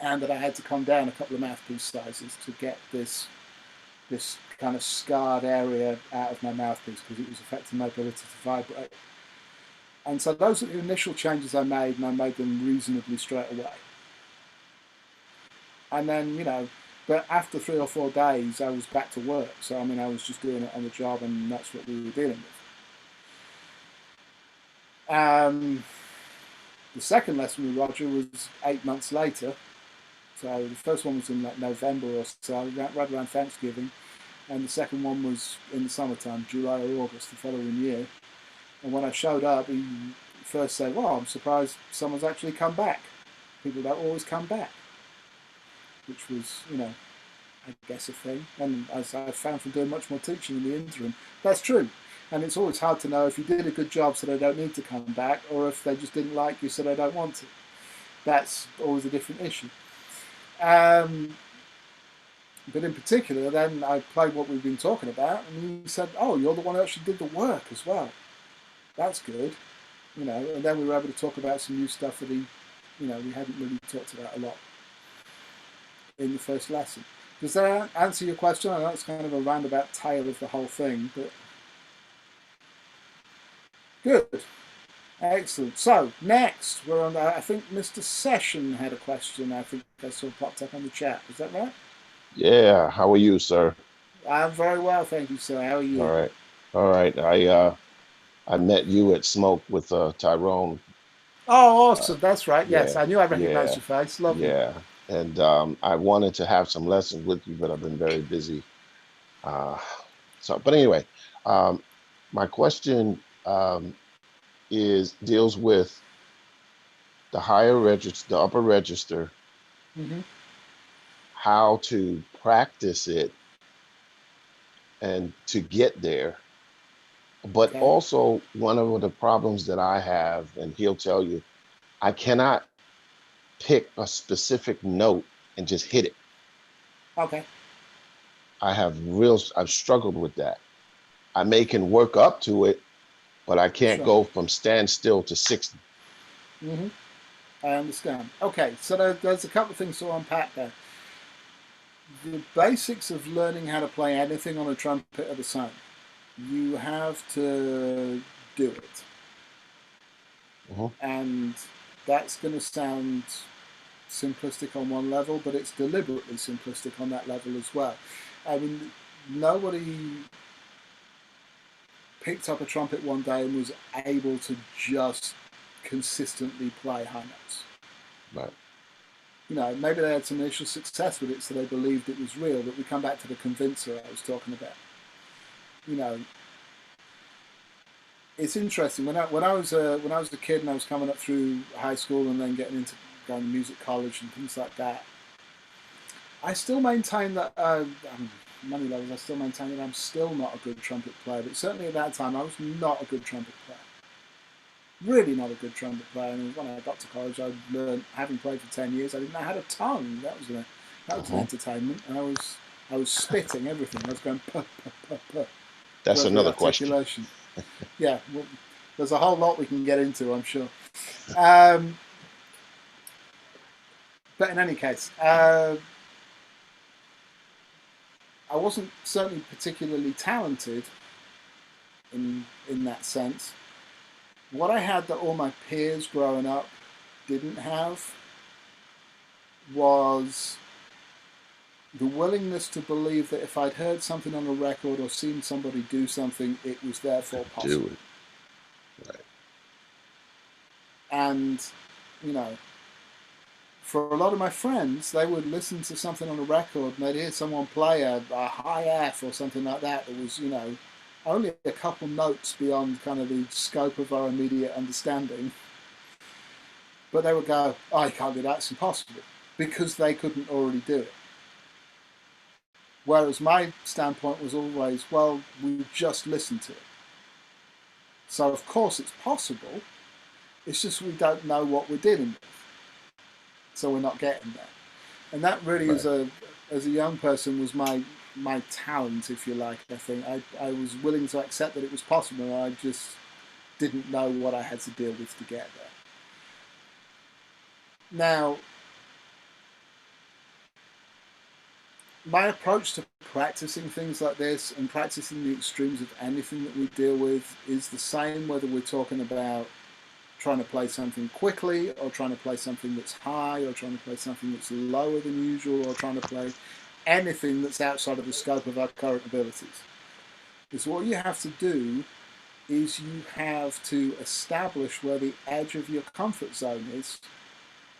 and that I had to come down a couple of mouthpiece sizes to get this kind of scarred area out of my mouthpiece because it was affecting my ability to vibrate. And so those are the initial changes I made, and I made them reasonably straight away. And then, but after 3 or 4 days, I was back to work. So, I was just doing it on the job, and that's what we were dealing with. The second lesson with Roger was 8 months later. So the first one was in like November or so, right around Thanksgiving. And the second one was in the summertime, July or August the following year. And when I showed up, he first said, well, I'm surprised someone's actually come back. People don't always come back. Which was, I guess a thing. And as I found from doing much more teaching in the interim, that's true. And it's always hard to know if you did a good job so they don't need to come back, or if they just didn't like you so they don't want to. That's always a different issue. But in particular, then I played what we've been talking about, and he said, oh, you're the one who actually did the work as well. That's good. And then we were able to talk about some new stuff that we hadn't really talked about a lot in the first lesson. Does that answer your question? I know it's kind of a roundabout tale of the whole thing, but good. Excellent. So, next, we're on, I think Mr. Session had a question I think I saw popped up on the chat. Is that right? Yeah. How are you, sir? I'm very well, thank you, sir. How are you? All right. I met you at Smoke with Tyrone. Oh, awesome. That's right. Yes, Yeah, I knew I recognized your face. Lovely. yeah. And I wanted to have some lessons with you, but I've been very busy. But anyway, my question deals with the higher register, the upper register, Mm-hmm. how to practice it and to get there. But Okay. also one of the problems that I have, and he'll tell you, I cannot pick a specific note and just hit it. Okay. I've struggled with that. I can work up to it, but I can't Sure. go from standstill to 60. Mm-hmm. I understand. Okay, so there's a couple of things to unpack there. The basics of learning how to play anything on a trumpet are the same. You have to do it. Mhm. And that's going to sound simplistic on one level, but it's deliberately simplistic on that level as well. I mean, nobody picked up a trumpet one day and was able to just consistently play high notes. Right. Maybe they had some initial success with it, so they believed it was real. But we come back to the convincer I was talking about. It's interesting. When I was a kid and I was coming up through high school and then getting into going to music college and things like that, I still maintain that many levels. I still maintain that I'm still not a good trumpet player. But certainly at that time, I was not a good trumpet player. Really not a good trumpet player. And when I got to college, I learned, having played for 10 years, I didn't know how to tongue. That was an entertainment. And I was spitting everything. I was going puh, puh, puh, puh. That's another question. Yeah, well, there's a whole lot we can get into, I'm sure. But in any case, I wasn't certainly particularly talented in that sense. What I had that all my peers growing up didn't have was the willingness to believe that if I'd heard something on a record or seen somebody do something, it was therefore possible. Do it. Right. And, for a lot of my friends, they would listen to something on a record and they'd hear someone play a high F or something like that that was, only a couple notes beyond kind of the scope of our immediate understanding. But they would go, oh, you can't do that, it's impossible. because they couldn't already do it. Whereas my standpoint was always, well, we just listen to it. So of course it's possible, it's just we don't know what we're dealing with. So we're not getting there. And that really is as a young person was my talent, if you like. I think I was willing to accept that it was possible. I just didn't know what I had to deal with to get there. Now, my approach to practicing things like this and practicing the extremes of anything that we deal with is the same whether we're talking about trying to play something quickly or trying to play something that's high or trying to play something that's lower than usual or trying to play anything that's outside of the scope of our current abilities. Because what you have to do is you have to establish where the edge of your comfort zone is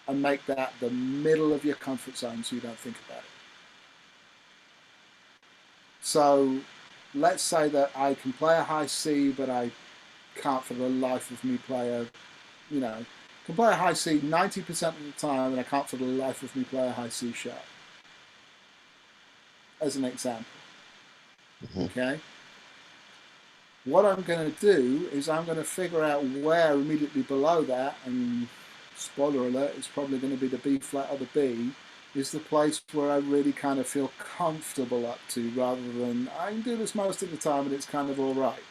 and make that the middle of your comfort zone so you don't think about it. So let's say that I can play a high C, but I can't for the life of me play a, can play a high C 90% of the time, and I can't for the life of me play a high C sharp. As an example. Okay? What I'm going to do is I'm going to figure out where immediately below that, and spoiler alert, it's probably going to be the B flat or the B, is the place where I really kind of feel comfortable up to, rather than I can do this most of the time and it's kind of all right.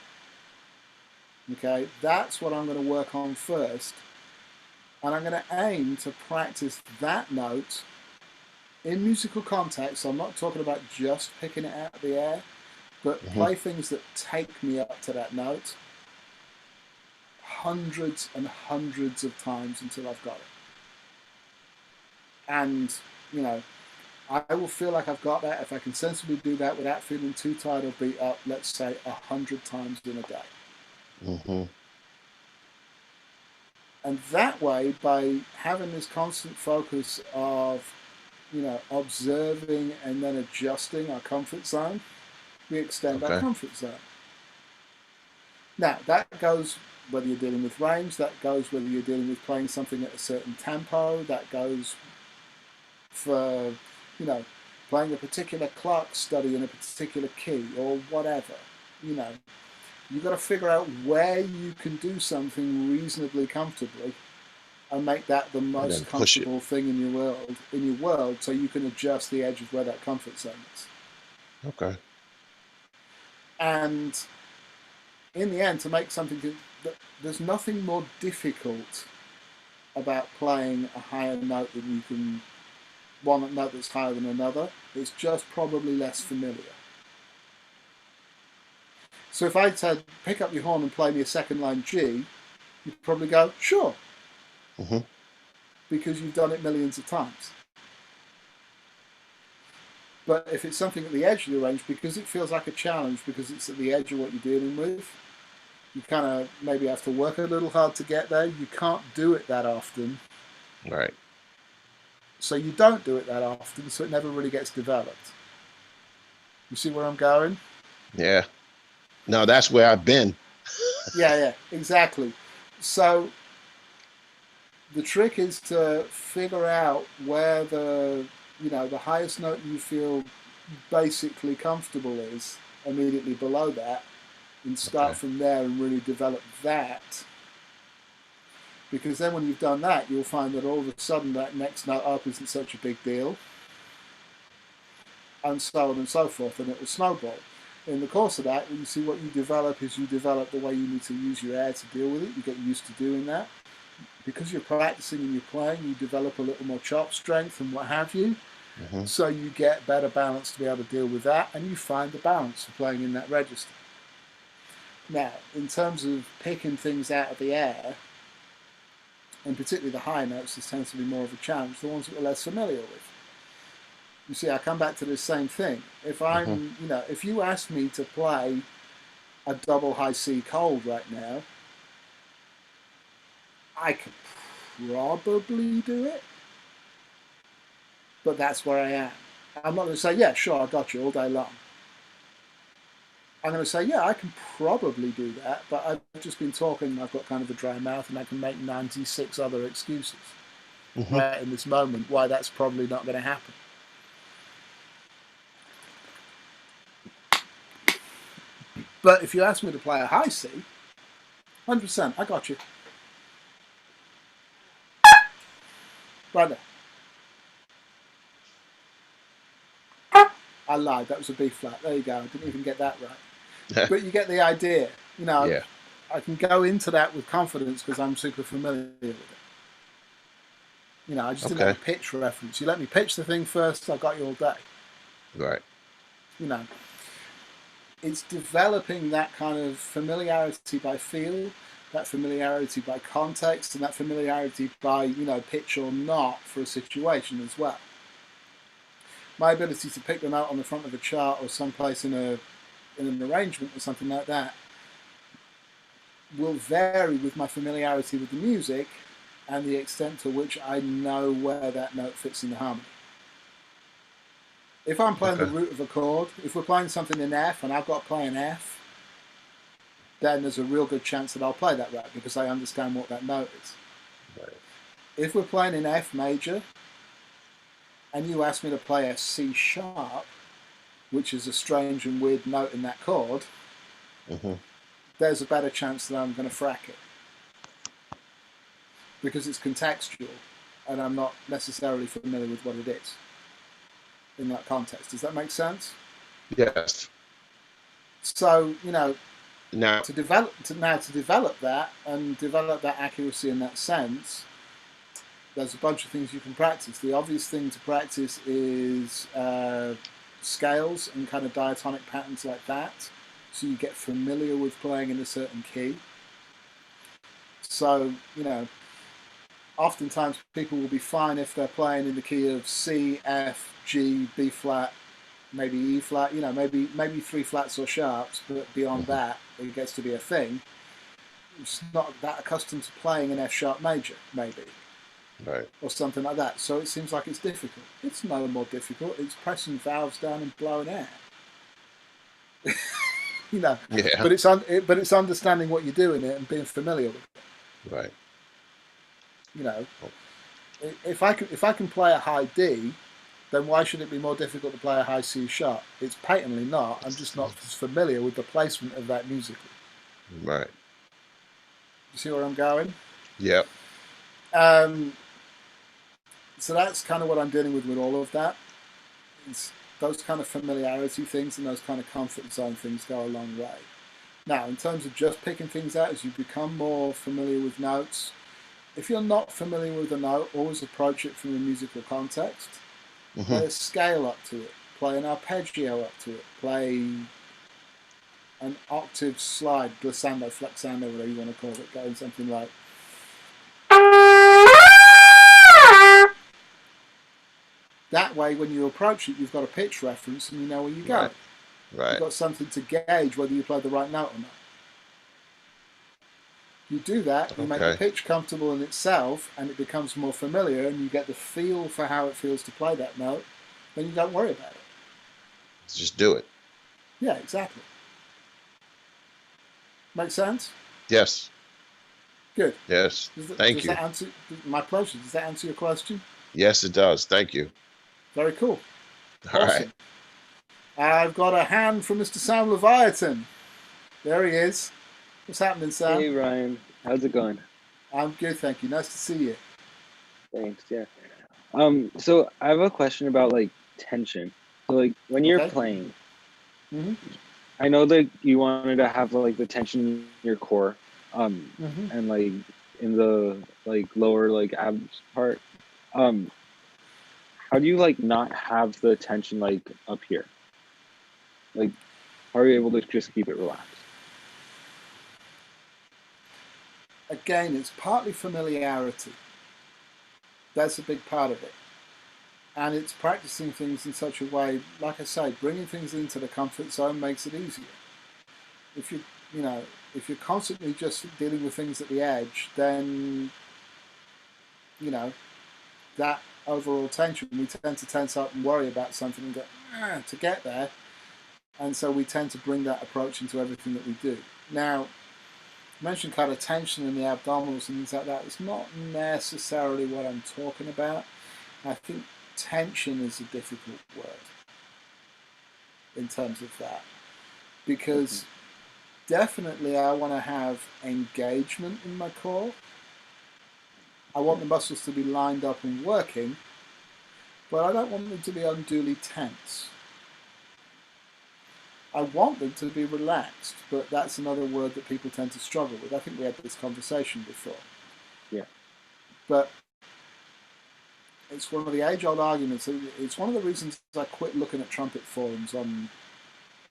Okay, that's what I'm going to work on first, and I'm going to aim to practice that note in musical context. So I'm not talking about just picking it out of the air, but play things that take me up to that note hundreds and hundreds of times until I've got it. And I will feel like I've got that if I can sensibly do that without feeling too tired or beat up, let's say 100 times in a day. And that way, by having this constant focus of, observing and then adjusting our comfort zone, we extend our comfort zone. Now, that goes whether you're dealing with range, that goes whether you're dealing with playing something at a certain tempo, that goes for, playing a particular clock study in a particular key or whatever. You've got to figure out where you can do something reasonably comfortably and make that the most comfortable thing in your world, so you can adjust the edge of where that comfort zone is. Okay. And in the end, to make something there's nothing more difficult about playing a higher note than you can, one note that's higher than another. It's just probably less familiar. So if I said, pick up your horn and play me a second line G, you'd probably go, sure. Because you've done it millions of times. But if it's something at the edge of the range, because it feels like a challenge, because it's at the edge of what you're dealing with, you kind of maybe have to work a little hard to get there. You can't do it that often. Right. So you don't do it that often, so it never really gets developed. You see where I'm going? Yeah. No, that's where I've been. Yeah, exactly. So the trick is to figure out where the highest note you feel basically comfortable is immediately below that, and start from there and really develop that. Because then when you've done that, you'll find that all of a sudden that next note up isn't such a big deal, and so on and so forth, and it will snowball. In the course of that, you see what you develop is you develop the way you need to use your air to deal with it. You get used to doing that. Because you're practicing and you're playing, you develop a little more chop strength and what have you. So you get better balance to be able to deal with that, and you find the balance for playing in that register. Now, in terms of picking things out of the air, and particularly the high notes, this tends to be more of a challenge, the ones that we're less familiar with. You see, I come back to this same thing. If I'm, if you ask me to play a double high C cold right now, I could probably do it, but that's where I am. I'm not going to say, yeah, sure, I got you all day long. I'm going to say, yeah, I can probably do that, but I've just been talking, I've got kind of a dry mouth, and I can make 96 other excuses. right in this moment why that's probably not going to happen. But if you ask me to play a high C, 100%, I got you. Right there. I lied, that was a B flat. There you go, I didn't even get that right. But you get the idea. You know, Yeah. I can go into that with confidence because I'm super familiar with it. You know, I just didn't have a pitch reference. You let me pitch the thing first, I got you all day. Right. You know, it's developing that kind of familiarity by feel, that familiarity by context, and that familiarity by, you know, pitch or not for a situation as well. My ability to pick them out on the front of a chart or someplace in an arrangement or something like that will vary with my familiarity with the music and the extent to which I know where that note fits in the harmony. If I'm playing the root of a chord, if we're playing something in F and I've got to play an F, then there's a real good chance that I'll play that right because I understand what that note is. Right. If we're playing in F major and you ask me to play a C sharp, which is a strange and weird note in that chord, there's a better chance that I'm going to frack it. Because it's contextual and I'm not necessarily familiar with what it is in that context. Does that make sense? Yes. So, you know, Now, to develop that and develop that accuracy in that sense, there's a bunch of things you can practice. The obvious thing to practice is scales and kind of diatonic patterns like that, so you get familiar with playing in a certain key. So, you know, oftentimes people will be fine if they're playing in the key of C, F, G, B flat, maybe E flat, you know, maybe 3 flats or sharps, but beyond that, it gets to be a thing. It's not that accustomed to playing an F sharp major, maybe. right. Or something like that. So it seems like it's difficult. It's no more difficult. It's pressing valves down and blowing air. You know. Yeah. But it's understanding what you're doing it and being familiar with it. Right. You know. If I can play a high D, then why should it be more difficult to play a high C sharp? It's patently not. I'm just not as familiar with the placement of that musically. Right. You see where I'm going? Yep. So that's kind of what I'm dealing with all of that. It's those kind of familiarity things and those kind of comfort zone things go a long way. Now, in terms of just picking things out, as you become more familiar with notes, if you're not familiar with a note, always approach it from a musical context. Play a scale up to it, play an arpeggio up to it, play an octave slide, glissando, flexando, whatever you want to call it, going something like. That way, when you approach it, you've got a pitch reference and you know where you're going. Right. You've got something to gauge whether you play the right note or not. You do that, you make the pitch comfortable in itself, and it becomes more familiar, and you get the feel for how it feels to play that note, then you don't worry about it. Just do it. Yeah, exactly. Make sense? Yes. Good. Yes. Thank you. That answer, my pleasure. Does that answer your question? Yes, it does. Thank you. Very cool. All Awesome. right. I've got a hand from Mr. Sam Leviathan. There he is. What's happening, Sam? Hey, Ryan. How's it going? I'm good, thank you. Nice to see you. Thanks, yeah. So I have a question about, like, tension. So, like, when you're playing, I know that you wanted to have, like, the tension in your core, and, like, in the, like, lower, like, abs part. How do you, like, not have the tension, like, up here? Like, how are you able to just keep it relaxed? Again, it's partly familiarity. That's a big part of it. And it's practicing things in such a way, like I say, bringing things into the comfort zone makes it easier. If you're constantly just dealing with things at the edge, then, you know, that overall tension, we tend to tense up and worry about something and go, to get there. And so we tend to bring that approach into everything that we do. Now, mentioned kind of tension in the abdominals and things like that. It's not necessarily what I'm talking about. I think tension is a difficult word in terms of that, because definitely I want to have engagement in my core. I want the muscles to be lined up and working, but I don't want them to be unduly tense. I want them to be relaxed, but that's another word that people tend to struggle with. I think we had this conversation before. Yeah. But it's one of the age-old arguments. It's one of the reasons I quit looking at trumpet forums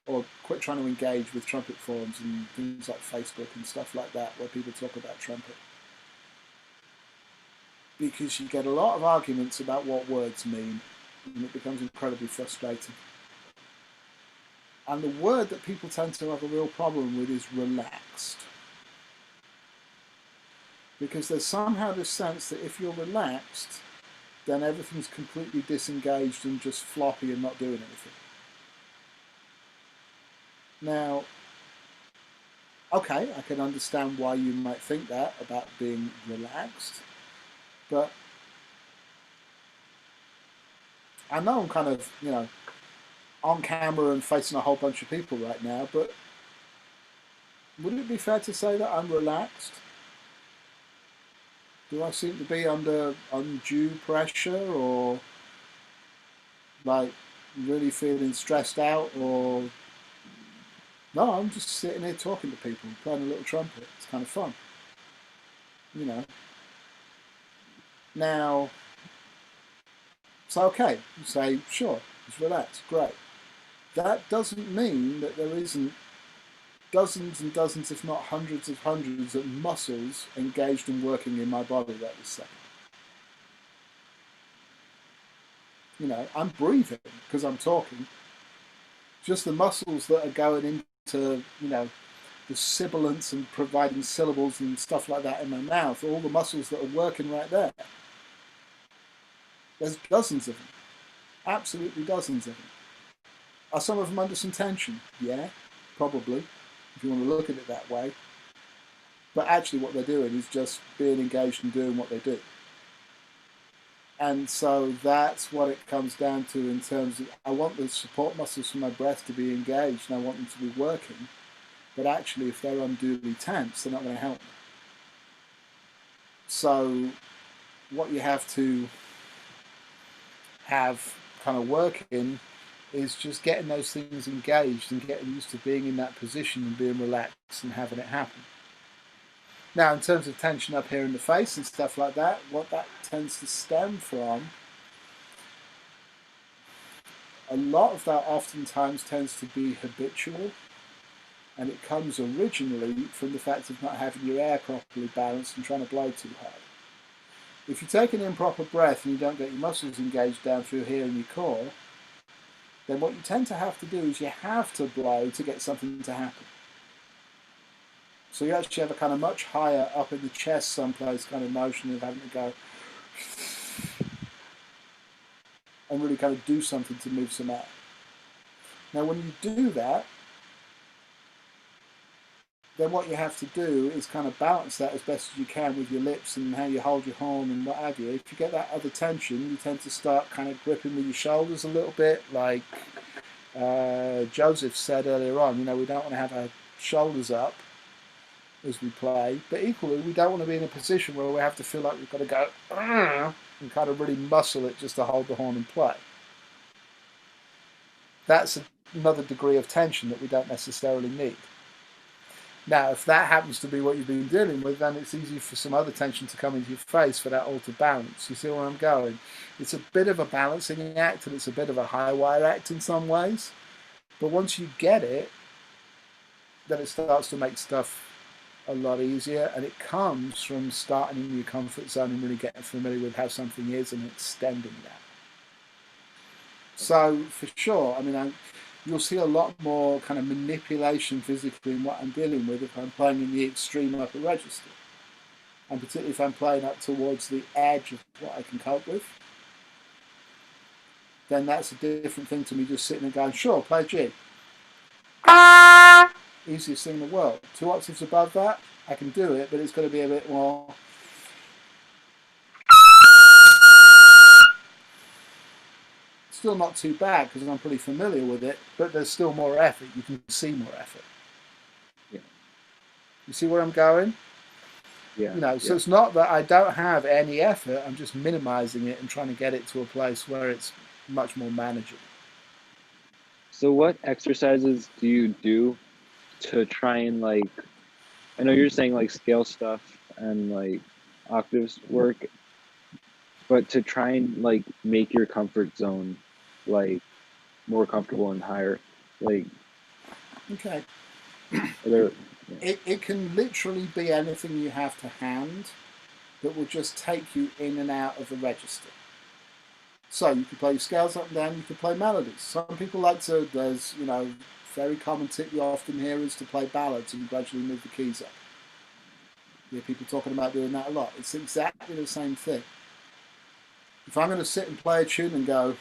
or quit trying to engage with trumpet forums and things like Facebook and stuff like that, where people talk about trumpet. Because you get a lot of arguments about what words mean, and it becomes incredibly frustrating. And the word that people tend to have a real problem with is relaxed. Because there's somehow this sense that if you're relaxed, then everything's completely disengaged and just floppy and not doing anything. Now, okay, I can understand why you might think that about being relaxed, but I know I'm kind of, on camera and facing a whole bunch of people right now, but would it be fair to say that I'm relaxed? Do I seem to be under undue pressure, or like really feeling stressed out, or no, I'm just sitting here talking to people, playing a little trumpet. It's kind of fun, Now, so okay, you say, sure, it's relaxed, great. That doesn't mean that there isn't dozens and dozens, if not hundreds of muscles engaged and working in my body right this second. I'm breathing because I'm talking. Just the muscles that are going into, the sibilance and providing syllables and stuff like that in my mouth, all the muscles that are working right there. There's dozens of them. Absolutely dozens of them. Are some of them under some tension? Yeah, probably, if you want to look at it that way. But actually what they're doing is just being engaged and doing what they do. And so that's what it comes down to in terms of, I want the support muscles for my breath to be engaged and I want them to be working. But actually, if they're unduly tense, they're not going to help me. So what you have to have kind of working is just getting those things engaged and getting used to being in that position and being relaxed and having it happen. Now, in terms of tension up here in the face and stuff like that, what that tends to stem from, a lot of that oftentimes tends to be habitual, and it comes originally from the fact of not having your air properly balanced and trying to blow too hard. If you take an improper breath and you don't get your muscles engaged down through here in your core, then what you tend to have to do is you have to blow to get something to happen. So you actually have a kind of much higher up in the chest someplace kind of motion of having to go and really kind of do something to move some air. Now when you do that, then what you have to do is kind of balance that as best as you can with your lips and how you hold your horn and what have you. If you get that other tension, you tend to start kind of gripping with your shoulders a little bit, like Joseph said earlier on. We don't want to have our shoulders up as we play, but equally we don't want to be in a position where we have to feel like we've got to go and kind of really muscle it just to hold the horn and play. That's another degree of tension that we don't necessarily need. Now, if that happens to be what you've been dealing with, then it's easy for some other tension to come into your face for that altered balance. You see where I'm going? It's a bit of a balancing act, and it's a bit of a high wire act in some ways. But once you get it, then it starts to make stuff a lot easier, and it comes from starting in your comfort zone and really getting familiar with how something is and extending that. So, for sure, you'll see a lot more kind of manipulation physically in what I'm dealing with if I'm playing in the extreme upper register. And particularly if I'm playing up towards the edge of what I can cope with, then that's a different thing to me just sitting and going, sure, play G. Easiest thing in the world. 2 octaves above that, I can do it, but it's going to be a bit more. Still not too bad because I'm pretty familiar with it, but there's still more effort. You can see more effort. Yeah. You see where I'm going? Yeah. You know, so it's not that I don't have any effort. I'm just minimizing it and trying to get it to a place where it's much more manageable. So what exercises do you do to try and like, I know you're saying like scale stuff and like octaves work, but to try and like make your comfort zone like more comfortable and higher, like Okay. there, It can literally be anything you have to hand that will just take you in and out of the register. So you could play your scales up and down, you could play melodies. Some people like to, there's, you know, very common tip you often hear is to play ballads and gradually move the keys up. You hear people talking about doing that a lot. It's exactly the same thing. If I'm going to sit and play a tune and go,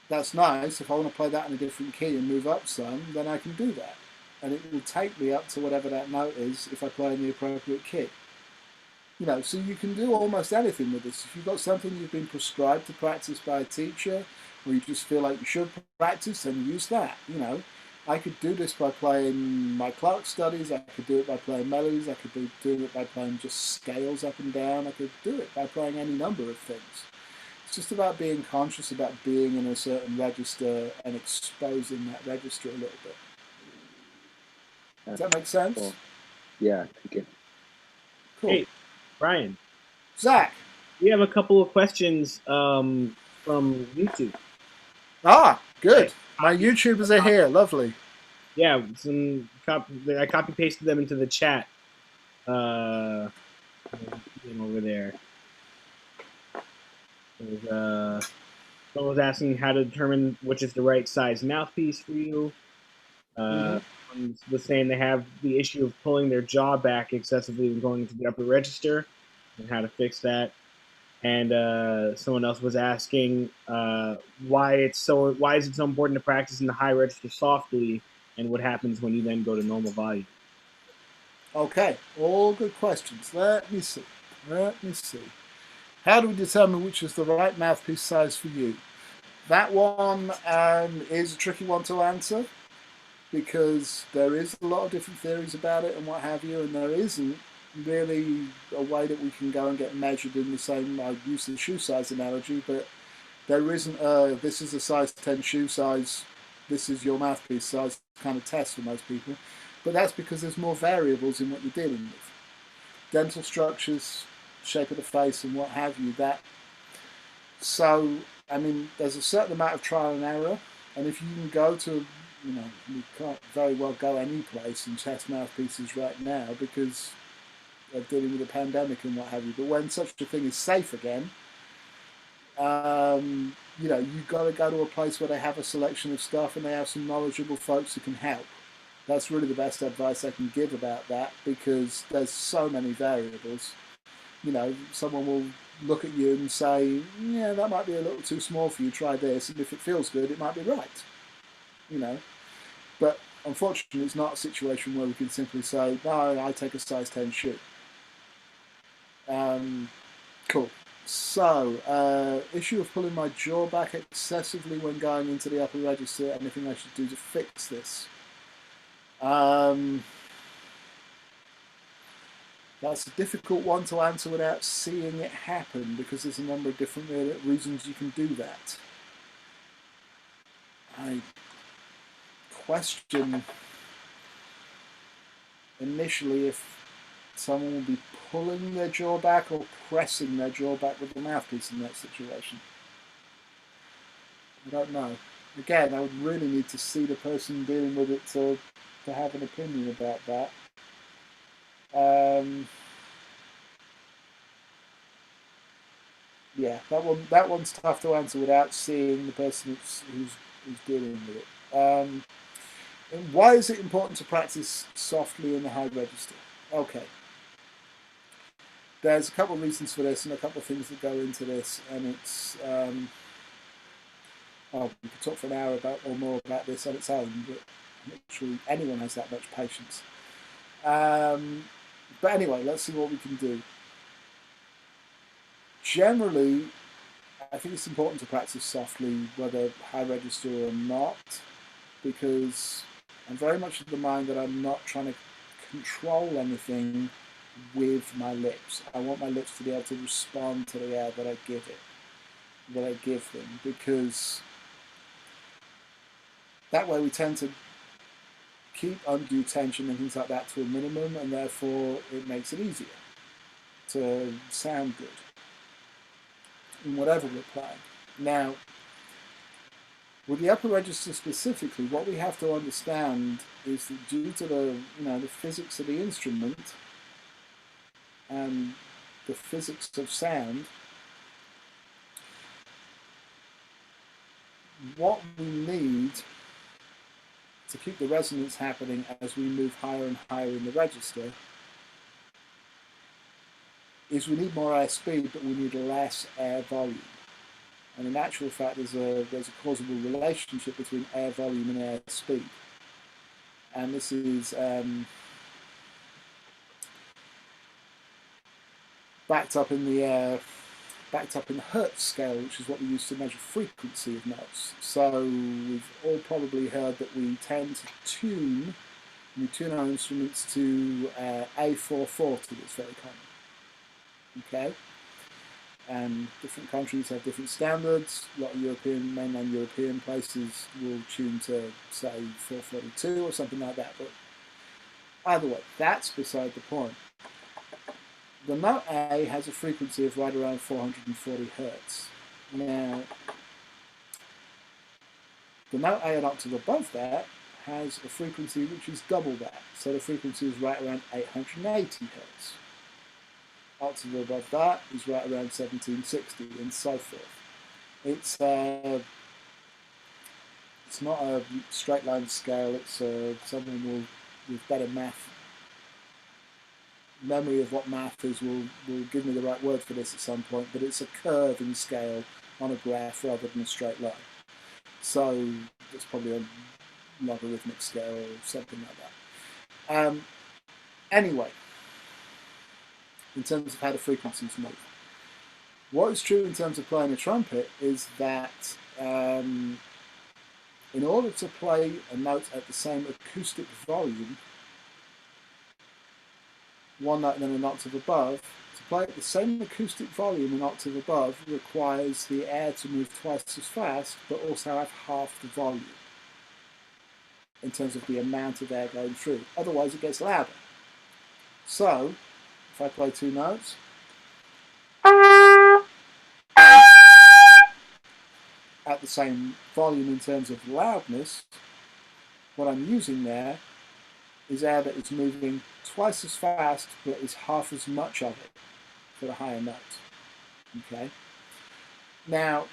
that's nice. If I want to play that in a different key and move up some, then I can do that. And it will take me up to whatever that note is if I play in the appropriate key. You know, so you can do almost anything with this. If you've got something you've been prescribed to practice by a teacher, or you just feel like you should practice, then use that. You know, I could do this by playing my Clark studies, I could do it by playing melodies, I could do it by playing just scales up and down, I could do it by playing any number of things. It's just about being conscious about being in a certain register and exposing that register a little bit. Does that make sense? cool. Yeah, thank you. Cool. Hey, Bryan. Zach. We have a couple of questions from YouTube. Ah, good. My YouTubers are here. Lovely. Yeah, I copy pasted them into the chat. Over there. Someone was asking how to determine which is the right size mouthpiece for you. Someone was saying they have the issue of pulling their jaw back excessively when going into the upper register, and how to fix that. And someone else was asking why is it so important to practice in the high register softly, and what happens when you then go to normal volume. Okay, all good questions. Let me see. How do we determine which is the right mouthpiece size for you? That one is a tricky one to answer because there is a lot of different theories about it and what have you, and there isn't really a way that we can go and get measured in the same. I use the shoe size analogy, but there isn't this is a size 10 shoe size, this is your mouthpiece size kind of test for most people. But that's because there's more variables in what you're dealing with. Dental structures, shape of the face, and what have you. So, I mean, there's a certain amount of trial and error, and if you can go to, you know, you can't very well go any place and test mouthpieces right now because of dealing with a pandemic and what have you. But when such a thing is safe again, you know, you've got to go to a place where they have a selection of stuff and they have some knowledgeable folks who can help. That's really the best advice I can give about that because there's so many variables. You know, someone will look at you and say, yeah, that might be a little too small for you, try this, and if it feels good, it might be right. You know, but unfortunately it's not a situation where we can simply say, no, I take a size 10 shoe. Cool. So, issue of pulling my jaw back excessively when going into the upper register, anything I should do to fix this? That's a difficult one to answer without seeing it happen because there's a number of different reasons you can do that. I question initially if someone will be pulling their jaw back or pressing their jaw back with the mouthpiece in that situation. I don't know. Again, I would really need to see the person dealing with it to have an opinion about that. Yeah, that one's tough to answer without seeing the person who's dealing with it. And why is it important to practice softly in the high register? Okay. there's a couple of reasons for this and a couple of things that go into this, and it's we could talk for an hour or more about this on its own, but I'm not sure anyone has that much patience. But anyway, let's see what we can do. Generally, I think it's important to practice softly, whether high register or not, because I'm very much of the mind that I'm not trying to control anything with my lips. I want my lips to be able to respond to the air that I give them, because that way we tend to keep undue tension and things like that to a minimum, and therefore it makes it easier to sound good in whatever we're playing. Now, with the upper register specifically, what we have to understand is that due to the physics of the instrument and the physics of sound, what we need to keep the resonance happening as we move higher and higher in the register is we need more air speed, but we need less air volume. And in actual fact, there's a causal relationship between air volume and air speed. And this is backed up in the Hertz scale, which is what we use to measure frequency of notes. So we've all probably heard that we tend to tune our instruments to A440. It's very common. Okay, and different countries have different standards. A lot of mainland European places will tune to, say, 442 or something like that. But either way, that's beside the point. The note A has a frequency of right around 440 hertz. Now, the note A an octave above that has a frequency which is double that. So the frequency is right around 880 hertz. Octave above that is right around 1760, and so forth. It's not a straight line scale. It's someone with better memory of what math is will give me the right word for this at some point. But it's a curving scale on a graph rather than a straight line. So it's probably a logarithmic scale or something like that. Anyway, in terms of how the frequencies move. What is true in terms of playing a trumpet is that in order to play a note at the same acoustic volume, one note and then an octave above, to play at the same acoustic volume an octave above requires the air to move twice as fast, but also have half the volume in terms of the amount of air going through. Otherwise it gets louder. So, if I play two notes, at the same volume in terms of loudness, what I'm using there is air that is moving twice as fast, but is half as much of it for the higher notes. Okay. Now,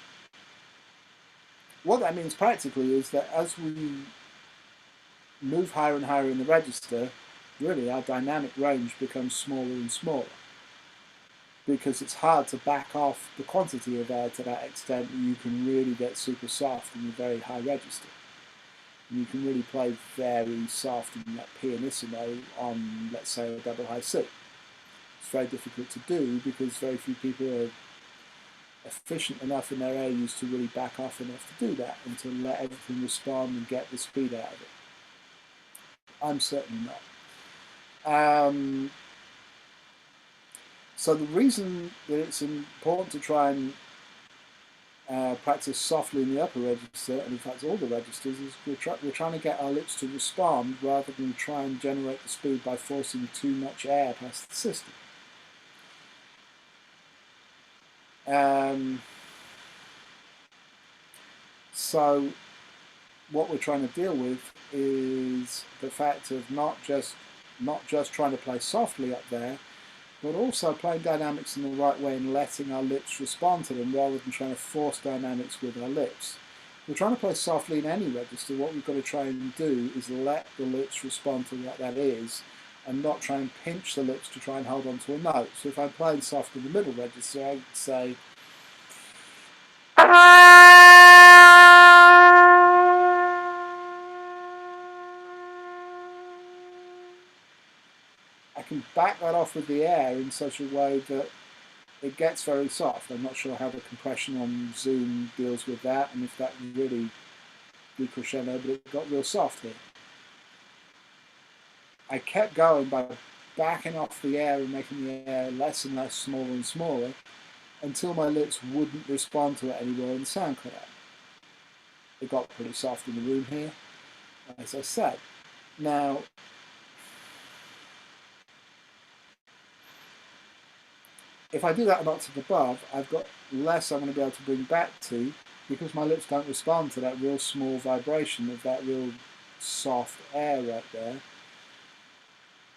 what that means practically is that as we move higher and higher in the register, really our dynamic range becomes smaller and smaller, because it's hard to back off the quantity of air to that extent that you can really get super soft in a very high register. And you can really play very soft and like pianissimo on, let's say, a double high C. It's very difficult to do because very few people are efficient enough in their air use to really back off enough to do that and to let everything respond and get the speed out of it. I'm certainly not. So the reason that it's important to try and practice softly in the upper register, and in fact all the registers, is we're trying to get our lips to respond rather than try and generate the speed by forcing too much air past the system. So what we're trying to deal with is the fact of not just trying to play softly up there, but also playing dynamics in the right way and letting our lips respond to them rather than trying to force dynamics with our lips. If we're trying to play softly in any register, what we've got to try and do is let the lips respond to what that is and not try and pinch the lips to try and hold on to a note. So if I'm playing soft in the middle register, I would say, I can back that off with the air in such a way that it gets very soft. I'm not sure how the compression on Zoom deals with that, and if that really decrescendo, but it got real soft here. I kept going by backing off the air and making the air less and less, smaller and smaller, until my lips wouldn't respond to it anymore and the sound cut out. It got pretty soft in the room here, as I said. Now, if I do that an octave above, I've got less I'm going to be able to bring back to, because my lips don't respond to that real small vibration of that real soft air right there.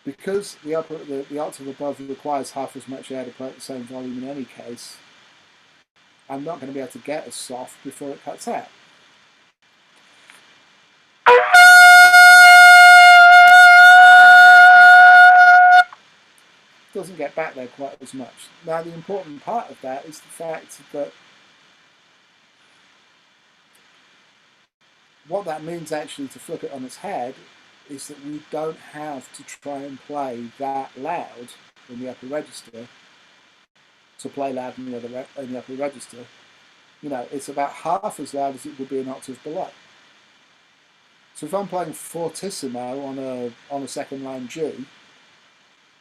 Because the octave above requires half as much air to play at the same volume in any case, I'm not going to be able to get as soft before it cuts out. Doesn't get back there quite as much. Now the important part of that is the fact that what that means actually, to flip it on its head, is that we don't have to try and play that loud in the upper register to play loud in the upper register. You know, it's about half as loud as it would be an octave below. So if I'm playing fortissimo on a second line G,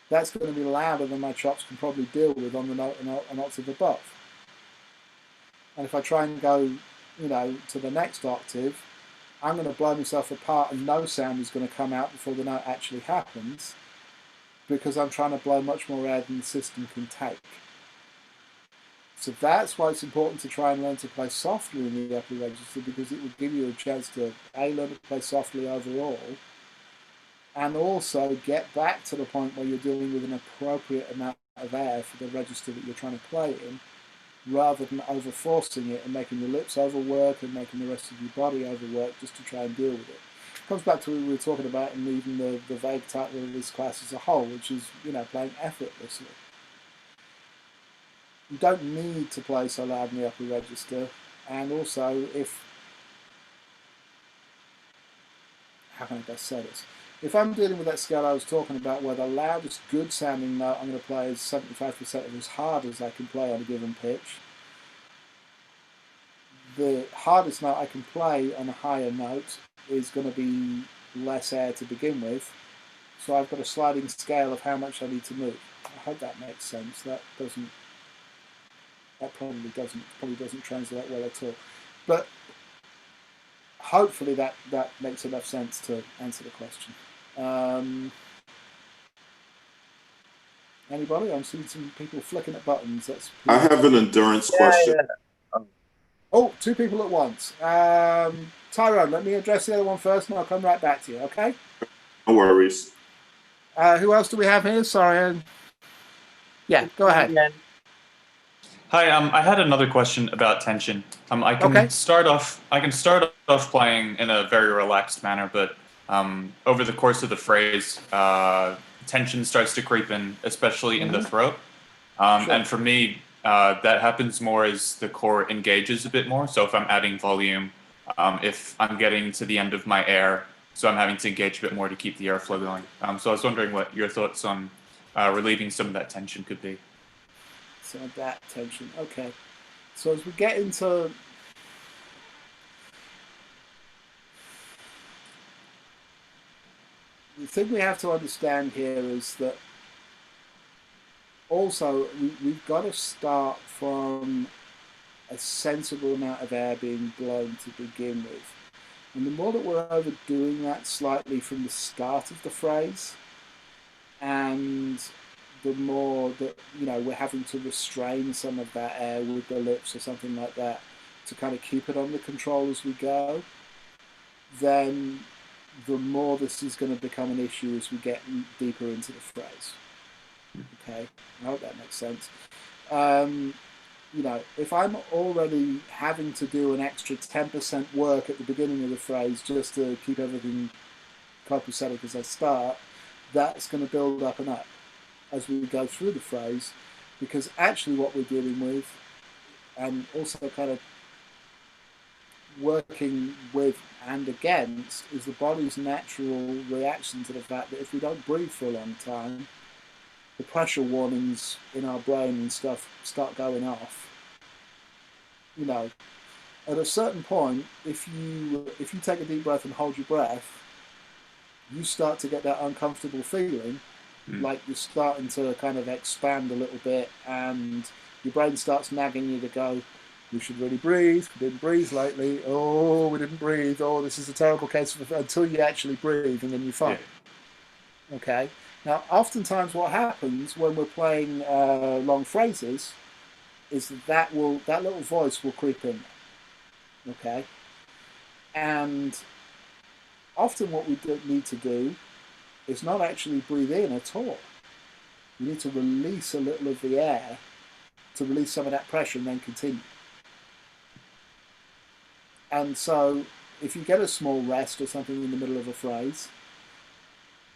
that's going to be louder than my chops can probably deal with on the note an octave above. And if I try and go, you know, to the next octave, I'm going to blow myself apart and no sound is going to come out before the note actually happens, because I'm trying to blow much more air than the system can take. So that's why it's important to try and learn to play softly in the upper register, because it will give you a chance to A, learn to play softly overall, and also get back to the point where you're dealing with an appropriate amount of air for the register that you're trying to play in, rather than over-forcing it and making your lips overwork and making the rest of your body overwork just to try and deal with it. It comes back to what we were talking about in even the vague title of this class as a whole, which is, you know, playing effortlessly. You don't need to play so loud in the upper register, and also how can I best say this? If I'm dealing with that scale I was talking about, where the loudest good sounding note I'm going to play is 75% of as hard as I can play on a given pitch, the hardest note I can play on a higher note is going to be less air to begin with, so I've got a sliding scale of how much I need to move. I hope that makes sense. That probably doesn't translate well at all, but hopefully that makes enough sense to answer the question. Anybody? I'm seeing some people flicking at buttons. I have an endurance question. Yeah. Oh, two people at once. Tyrone, let me address the other one first, and I'll come right back to you. Okay? No worries. Who else do we have here? Sorry. Yeah, go ahead. Hi, I had another question about tension. I can start off playing in a very relaxed manner, but over the course of the phrase, tension starts to creep in, especially in the throat. Sure. And for me, that happens more as the core engages a bit more. So if I'm adding volume, if I'm getting to the end of my air, so I'm having to engage a bit more to keep the airflow going. So I was wondering what your thoughts on relieving some of that tension could be. Some of that tension. Okay. So as we get into the thing we have to understand here is that also we've got to start from a sensible amount of air being blown to begin with. And the more that we're overdoing that slightly from the start of the phrase, and the more that, you know, we're having to restrain some of that air with the lips or something like that to kind of keep it under control as we go, then the more this is going to become an issue as we get deeper into the phrase. Okay, I hope that makes sense. You know, if I'm already having to do an extra 10% work at the beginning of the phrase just to keep everything copacetic as I start, that's going to build up and up as we go through the phrase, because actually what we're dealing with, and also kind of working with and against, is the body's natural reaction to the fact that if we don't breathe for a long time, the pressure warnings in our brain and stuff start going off. You know, at a certain point, if you take a deep breath and hold your breath, you start to get that uncomfortable feeling, like you're starting to kind of expand a little bit, and your brain starts nagging you to go, you should really breathe. We didn't breathe lately. Oh, we didn't breathe. Oh, this is a terrible case until you actually breathe, and then you're fine. Yeah. Okay. Now, oftentimes what happens when we're playing long phrases is that little voice will creep in. Okay. And often what we need to do is not actually breathe in at all. You need to release a little of the air to release some of that pressure and then continue. And so if you get a small rest or something in the middle of a phrase,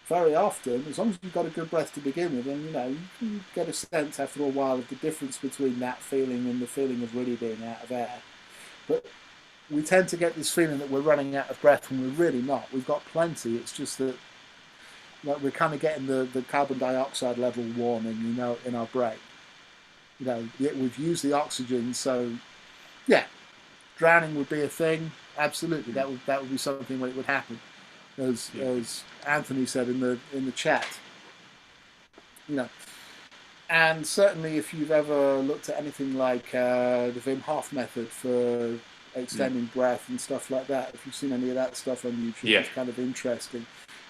very often, as long as you've got a good breath to begin with, then you can get a sense after a while of the difference between that feeling and the feeling of really being out of air. But we tend to get this feeling that we're running out of breath when we're really not. We've got plenty. It's just that we're kind of getting the carbon dioxide level warning, in our brain. We've used the oxygen, so yeah, drowning would be a thing. Absolutely, that would be something where it would happen, as Anthony said in the chat. And certainly if you've ever looked at anything like the Wim Hof method for extending breath and stuff like that, if you've seen any of that stuff on YouTube, it's kind of interesting.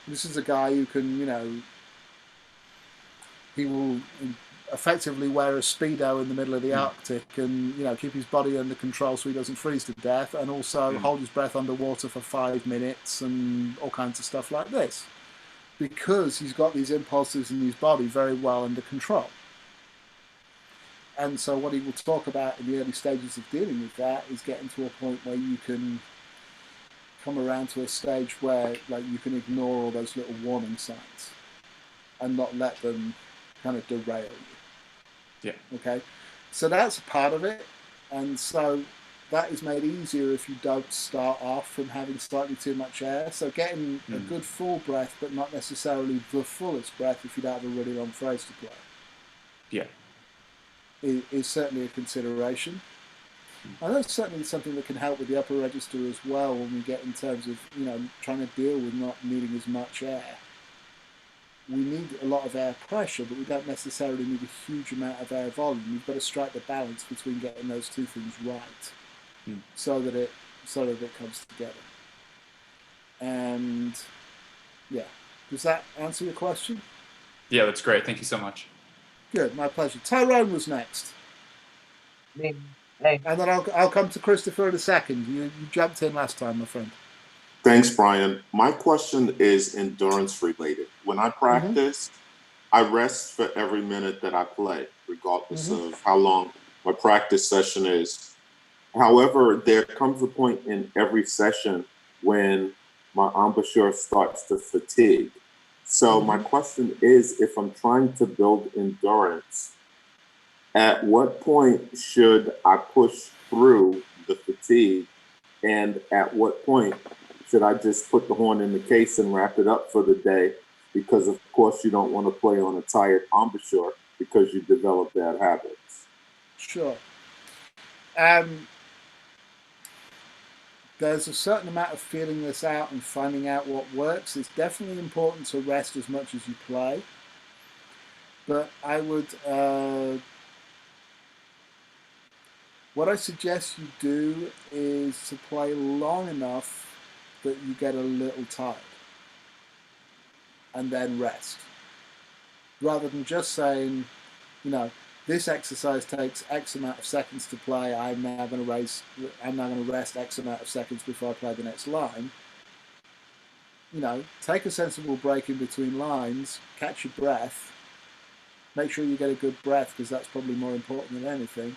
This is a guy who can, he will effectively wear a Speedo in the middle of the Arctic and, keep his body under control so he doesn't freeze to death, and also hold his breath underwater for 5 minutes and all kinds of stuff like this, because he's got these impulses in his body very well under control. And so what he will talk about in the early stages of dealing with that is getting to a point where you can come around to a stage where you can ignore all those little warning signs and not let them kind of derail you. Yeah. Okay. So that's part of it. And so that is made easier if you don't start off from having slightly too much air. So getting a good full breath, but not necessarily the fullest breath if you don't have a really long phrase to play. Yeah. Is certainly a consideration. And that's certainly something that can help with the upper register as well when we get in terms of, trying to deal with not needing as much air. We need a lot of air pressure, but we don't necessarily need a huge amount of air volume. We've got to strike the balance between getting those two things right, so that it comes together. And yeah, does that answer your question? Yeah, that's great. Thank you so much. Good, my pleasure. Tyrone was next. Me. Hey. And then I'll come to Christopher in a second. You jumped in last time, my friend. Thanks, Brian. My question is endurance related. When I practice, I rest for every minute that I play, regardless of how long my practice session is. However, there comes a point in every session when my embouchure starts to fatigue. So my question is, if I'm trying to build endurance, at what point should I push through the fatigue? And at what point should I just put the horn in the case and wrap it up for the day? Because of course you don't want to play on a tired embouchure because you develop bad habits. Sure. There's a certain amount of feeling this out and finding out what works. It's definitely important to rest as much as you play. But I would, what I suggest you do is to play long enough that you get a little tired and then rest. Rather than just saying, this exercise takes X amount of seconds to play. I'm now going to rest X amount of seconds before I play the next line. Take a sensible break in between lines, catch your breath, make sure you get a good breath because that's probably more important than anything.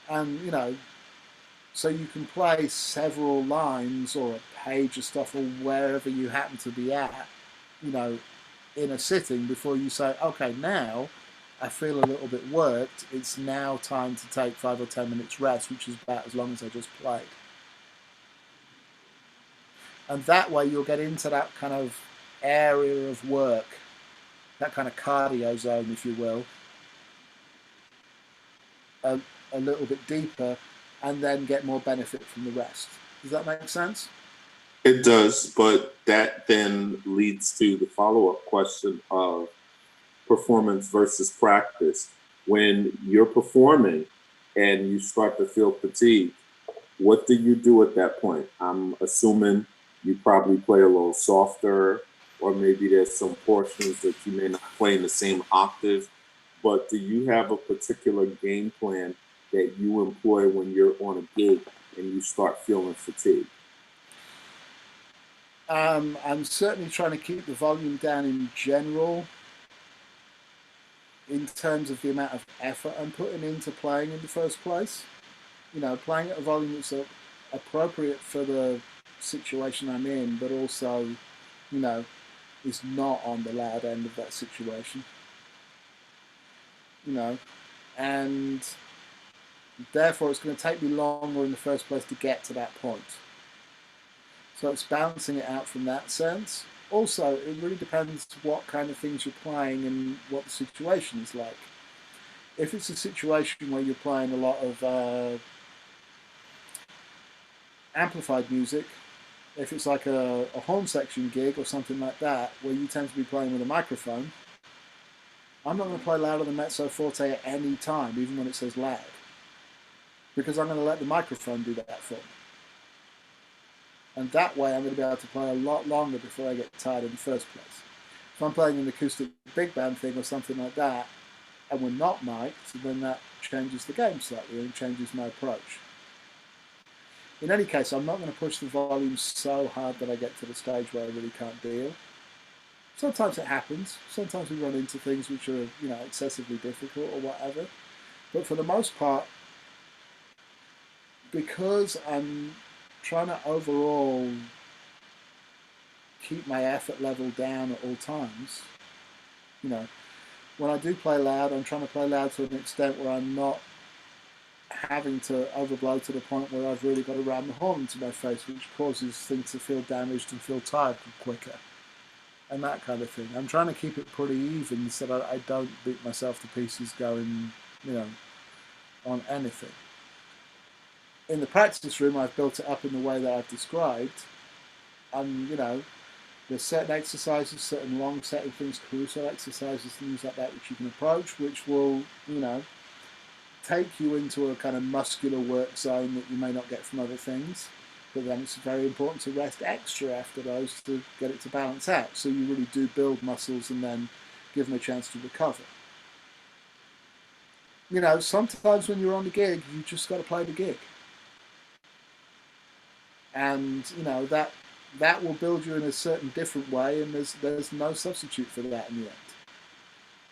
And, so you can play several lines or a page of stuff or wherever you happen to be at, in a sitting before you say, okay, now I feel a little bit worked. It's now time to take 5 or 10 minutes rest, which is about as long as I just played. And that way you'll get into that kind of area of work, that kind of cardio zone, if you will, a little bit deeper, and then get more benefit from the rest. Does that make sense? It does, but that then leads to the follow-up question of performance versus practice. When you're performing and you start to feel fatigued, what do you do at that point? I'm assuming you probably play a little softer, or maybe there's some portions that you may not play in the same octave, but do you have a particular game plan that you employ when you're on a gig and you start feeling fatigued? I'm certainly trying to keep the volume down in general in terms of the amount of effort I'm putting into playing in the first place. You know, playing at a volume that's appropriate for the situation I'm in, but also, you know, is not on the loud end of that situation. You know, and therefore it's going to take me longer in the first place to get to that point. So it's balancing it out from that sense. Also, it really depends what kind of things you're playing and what the situation is like. If it's a situation where you're playing a lot of amplified music, if it's like a horn section gig or something like that, where you tend to be playing with a microphone, I'm not going to play louder than mezzo forte at any time, even when it says loud, because I'm going to let the microphone do that for me. And that way I'm going to be able to play a lot longer before I get tired in the first place. If I'm playing an acoustic big band thing or something like that, and we're not mic'd, then that changes the game slightly and changes my approach. In any case, I'm not going to push the volume so hard that I get to the stage where I really can't deal. Sometimes it happens. Sometimes we run into things which are, you know, excessively difficult or whatever. But for the most part, because I'm trying to overall keep my effort level down at all times, you know, when I do play loud, I'm trying to play loud to an extent where I'm not having to overblow to the point where I've really got to ram the horn into my face, which causes things to feel damaged and feel tired quicker, and that kind of thing. I'm trying to keep it pretty even so that I don't beat myself to pieces going, you know, on anything. In the practice room, I've built it up in the way that I've described, and, you know, there's certain exercises, certain long setting things, carousel exercises, things like that, which you can approach, which will, you know, take you into a kind of muscular work zone that you may not get from other things. But then it's very important to rest extra after those to get it to balance out. So you really do build muscles and then give them a chance to recover. You know, sometimes when you're on the gig, you just got to play the gig. And, you know, that will build you in a certain different way, and there's no substitute for that in the end.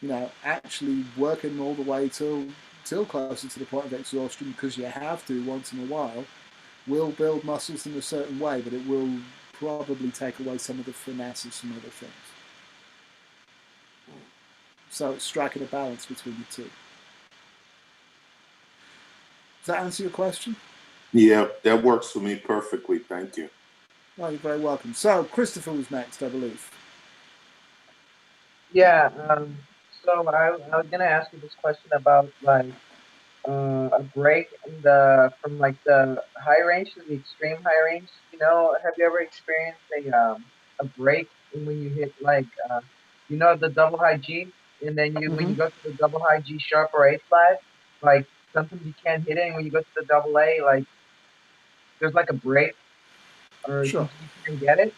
You know, actually working all the way till closer to the point of exhaustion, because you have to once in a while, will build muscles in a certain way, but it will probably take away some of the finesse of some other things. So it's striking a balance between the two. Does that answer your question? Yeah, that works for me perfectly. Thank you. Oh, you're very welcome. So Christopher was next, I believe. Yeah. So I was gonna ask you this question about like a break in from like the high range to the extreme high range. You know, have you ever experienced a break when you hit like you know, the double high G, and then when you go to the double high G sharp or A flat, like sometimes you can't hit it, and when you go to the double A, like there's like a break, or Sure. you can't get it.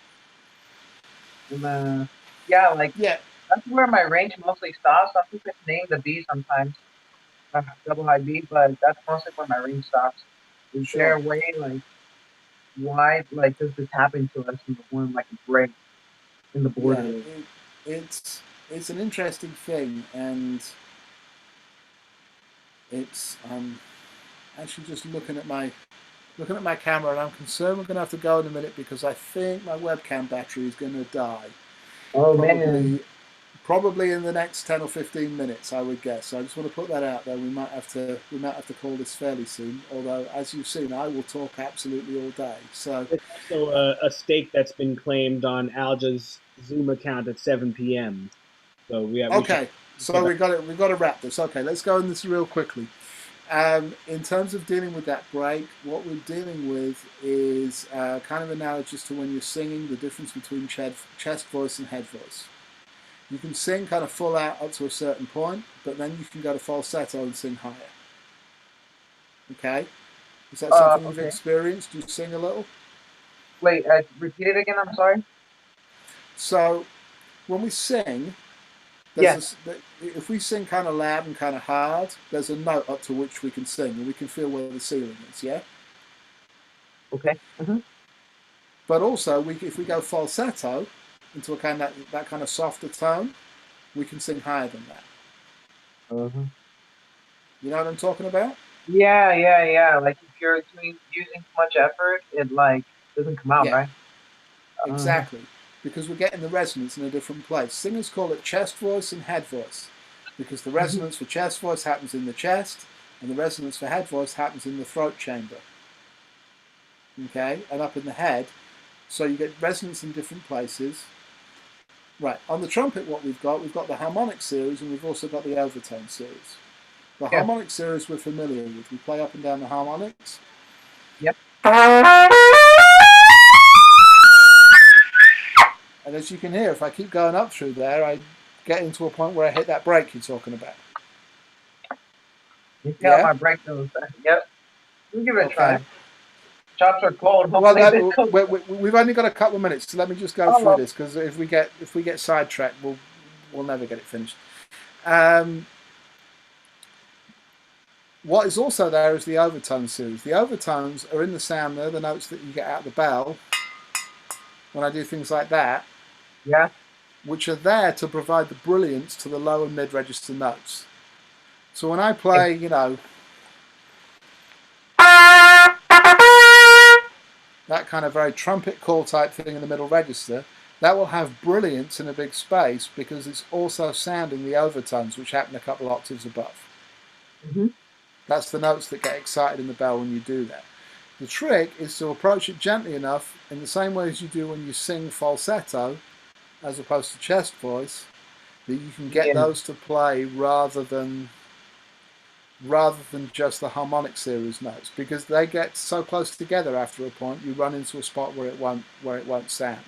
And yeah, like that's where my range mostly stops. Some people name the B sometimes, double high B, but that's mostly where my range stops. Is there a way, like, why, like, does this happen to us in the one, like, a break in the border? Yeah, it's an interesting thing, and it's actually just looking at my camera, and I'm concerned we're going to have to go in a minute because I think my webcam battery is going to die. Oh, man. probably in the next 10 or 15 minutes, I would guess. So I just want to put that out there. We might have to call this fairly soon. Although, as you've seen, I will talk absolutely all day. So it's also a stake that's been claimed on Alja's Zoom account at 7 p.m. So okay. So we've got to wrap this. Okay, let's go on this real quickly. In terms of dealing with that break, what we're dealing with is kind of analogous to when you're singing, the difference between chest voice and head voice. You can sing kind of full out up to a certain point, but then you can go to falsetto and sing higher. Okay? Is that something you've experienced? Do you sing a little? Wait, repeat it again, I'm sorry? So, when we sing, if we sing kind of loud and kind of hard, there's a note up to which we can sing, and we can feel where the ceiling is, yeah? Okay. Mm-hmm. But also, if we go falsetto into a kind of that kind of softer tone, we can sing higher than that. Mm-hmm. You know what I'm talking about? Yeah. Like if you're using too much effort, it like doesn't come out, right? Exactly. Because we're getting the resonance in a different place. Singers call it chest voice and head voice, because the resonance for chest voice happens in the chest, and the resonance for head voice happens in the throat chamber. Okay, and up in the head, so you get resonance in different places. Right, on the trumpet, what we've got the harmonic series, and we've also got the overtone series. The harmonic series we're familiar with. We play up and down the harmonics. Yep. And as you can hear, if I keep going up through there, I get into a point where I hit that break you're talking about. You got my break those. Yep. We'll give it a try. Chops are cold. We've only got a couple of minutes, so let me just go through this, because if we get sidetracked, we'll never get it finished. What is also there is the overtone series. The overtones are in the sound there, the notes that you get out of the bell when I do things like that. Yeah. Which are there to provide the brilliance to the low and mid register notes. So when I play, you know, that kind of very trumpet call type thing in the middle register, that will have brilliance in a big space because it's also sounding the overtones, which happen a couple octaves above. Mm-hmm. That's the notes that get excited in the bell when you do that. The trick is to approach it gently enough, in the same way as you do when you sing falsetto, as opposed to chest voice, that you can get those to play rather than just the harmonic series notes, because they get so close together after a point you run into a spot where it won't sound.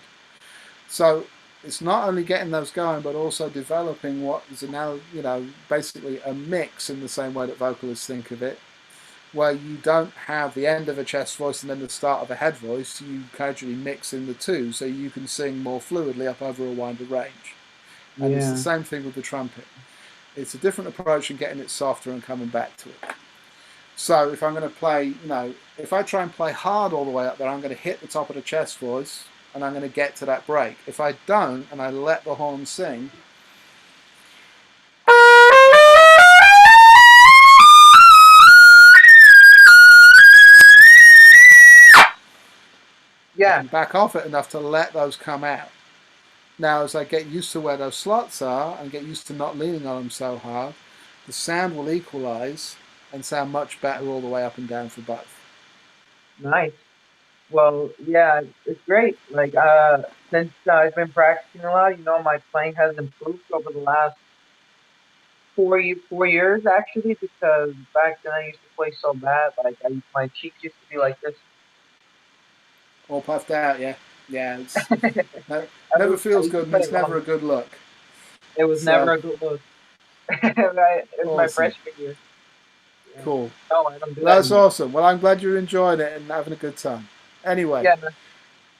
So it's not only getting those going, but also developing what is now, you know, basically a mix in the same way that vocalists think of it, where you don't have the end of a chest voice and then the start of a head voice. You gradually mix in the two so you can sing more fluidly up over a wider range. And it's the same thing with the trumpet. It's a different approach in getting it softer and coming back to it. So if I'm going to play, you know, if I try and play hard all the way up there, I'm going to hit the top of the chest voice and I'm going to get to that break. If I don't and I let the horn sing, I can back off it enough to let those come out. Now, as I get used to where those slots are and get used to not leaning on them so hard, the sound will equalize and sound much better all the way up and down for both. Nice. Well, yeah, it's great. Like, since I've been practicing a lot, you know, my playing has improved over the last 4 years, actually, because back then I used to play so bad. Like, my cheeks used to be like this. All puffed out, yeah. Yeah, it's never feels good, and it's never a good look. It was never a good look. It was my freshman year. Yeah. Cool. No, I don't do That's that awesome. Well, I'm glad you're enjoying it and having a good time. Anyway,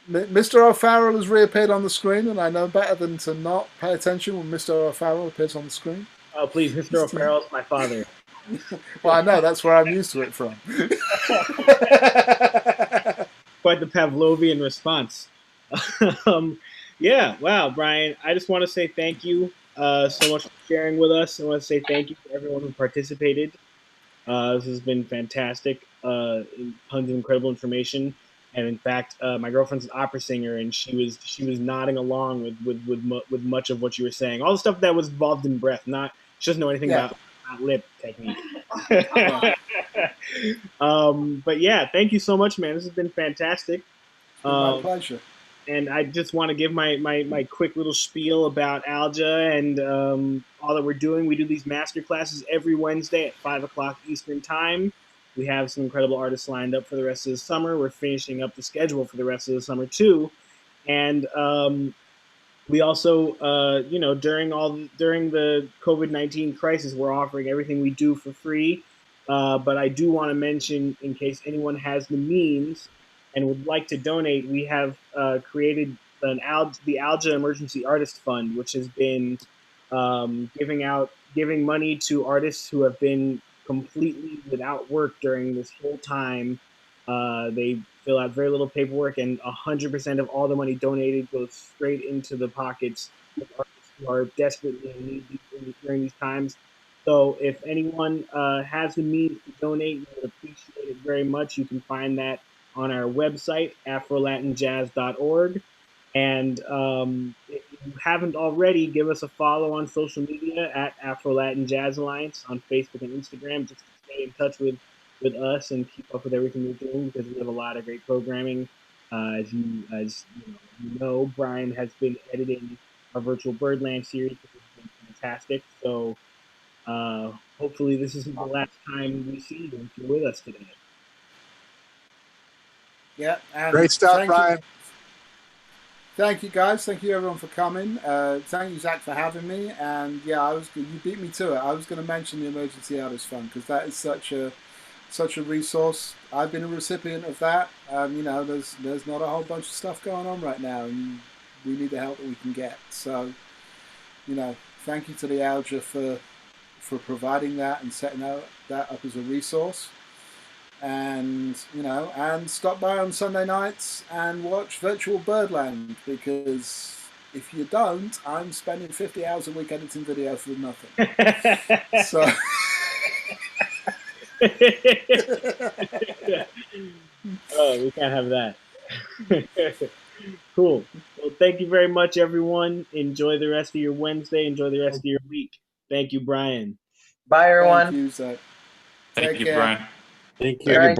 Mr. O'Farrell has reappeared on the screen, and I know better than to not pay attention when Mr. O'Farrell appears on the screen. Oh, please, Mr. O'Farrell is my father. Well, I know, that's where I'm used to it from. Quite the Pavlovian response. Yeah, wow, Bryan, I just want to say thank you so much for sharing with us. I want to say thank you to everyone who participated. This has been fantastic. Tons of incredible information. And in fact, my girlfriend's an opera singer, and she was nodding along with much of what you were saying. All the stuff that was involved in breath. She doesn't know anything about lip technique. But yeah, thank you so much, man. This has been fantastic. My pleasure. And I just want to give my quick little spiel about Alja and all that we're doing. We do these master classes every Wednesday at 5 o'clock Eastern Time. We have some incredible artists lined up for the rest of the summer. We're finishing up the schedule for the rest of the summer too. And we also, during the COVID-19 crisis, we're offering everything we do for free. But I do want to mention, in case anyone has the means and would like to donate, we have created the Alja Emergency Artist Fund, which has been giving money to artists who have been completely without work during this whole time. They fill out very little paperwork, and 100% of all the money donated goes straight into the pockets of artists who are desperately in need during these times. So if anyone has the means to donate, we would appreciate it very much. You can find that on our website, afrolatinjazz.org. And if you haven't already, give us a follow on social media at Afro Latin Jazz Alliance on Facebook and Instagram, just to stay in touch with us and keep up with everything we're doing, because we have a lot of great programming. As you know, Bryan has been editing our virtual Birdland series, which has been fantastic. So hopefully this isn't the last time we see you if you're with us today. Yeah. Great stuff, Bryan. Thank you, guys. Thank you, everyone, for coming. Thank you, Zach, for having me. And yeah, you beat me to it. I was going to mention the Emergency Artist Fund, because that is such a resource. I've been a recipient of that. There's not a whole bunch of stuff going on right now, and we need the help that we can get. So, thank you to the Alja for providing that and setting that up as a resource. And and stop by on Sunday nights and watch Virtual Birdland, because if you don't, I'm spending 50 hours a week editing video for nothing. So oh, we can't have that. Cool. Well, thank you very much, everyone. Enjoy the rest of your Wednesday. Enjoy the rest of your week. Thank you, Bryan. Bye, everyone. Thank you, Zach. Thank you, Bryan. Thank you, Bryan.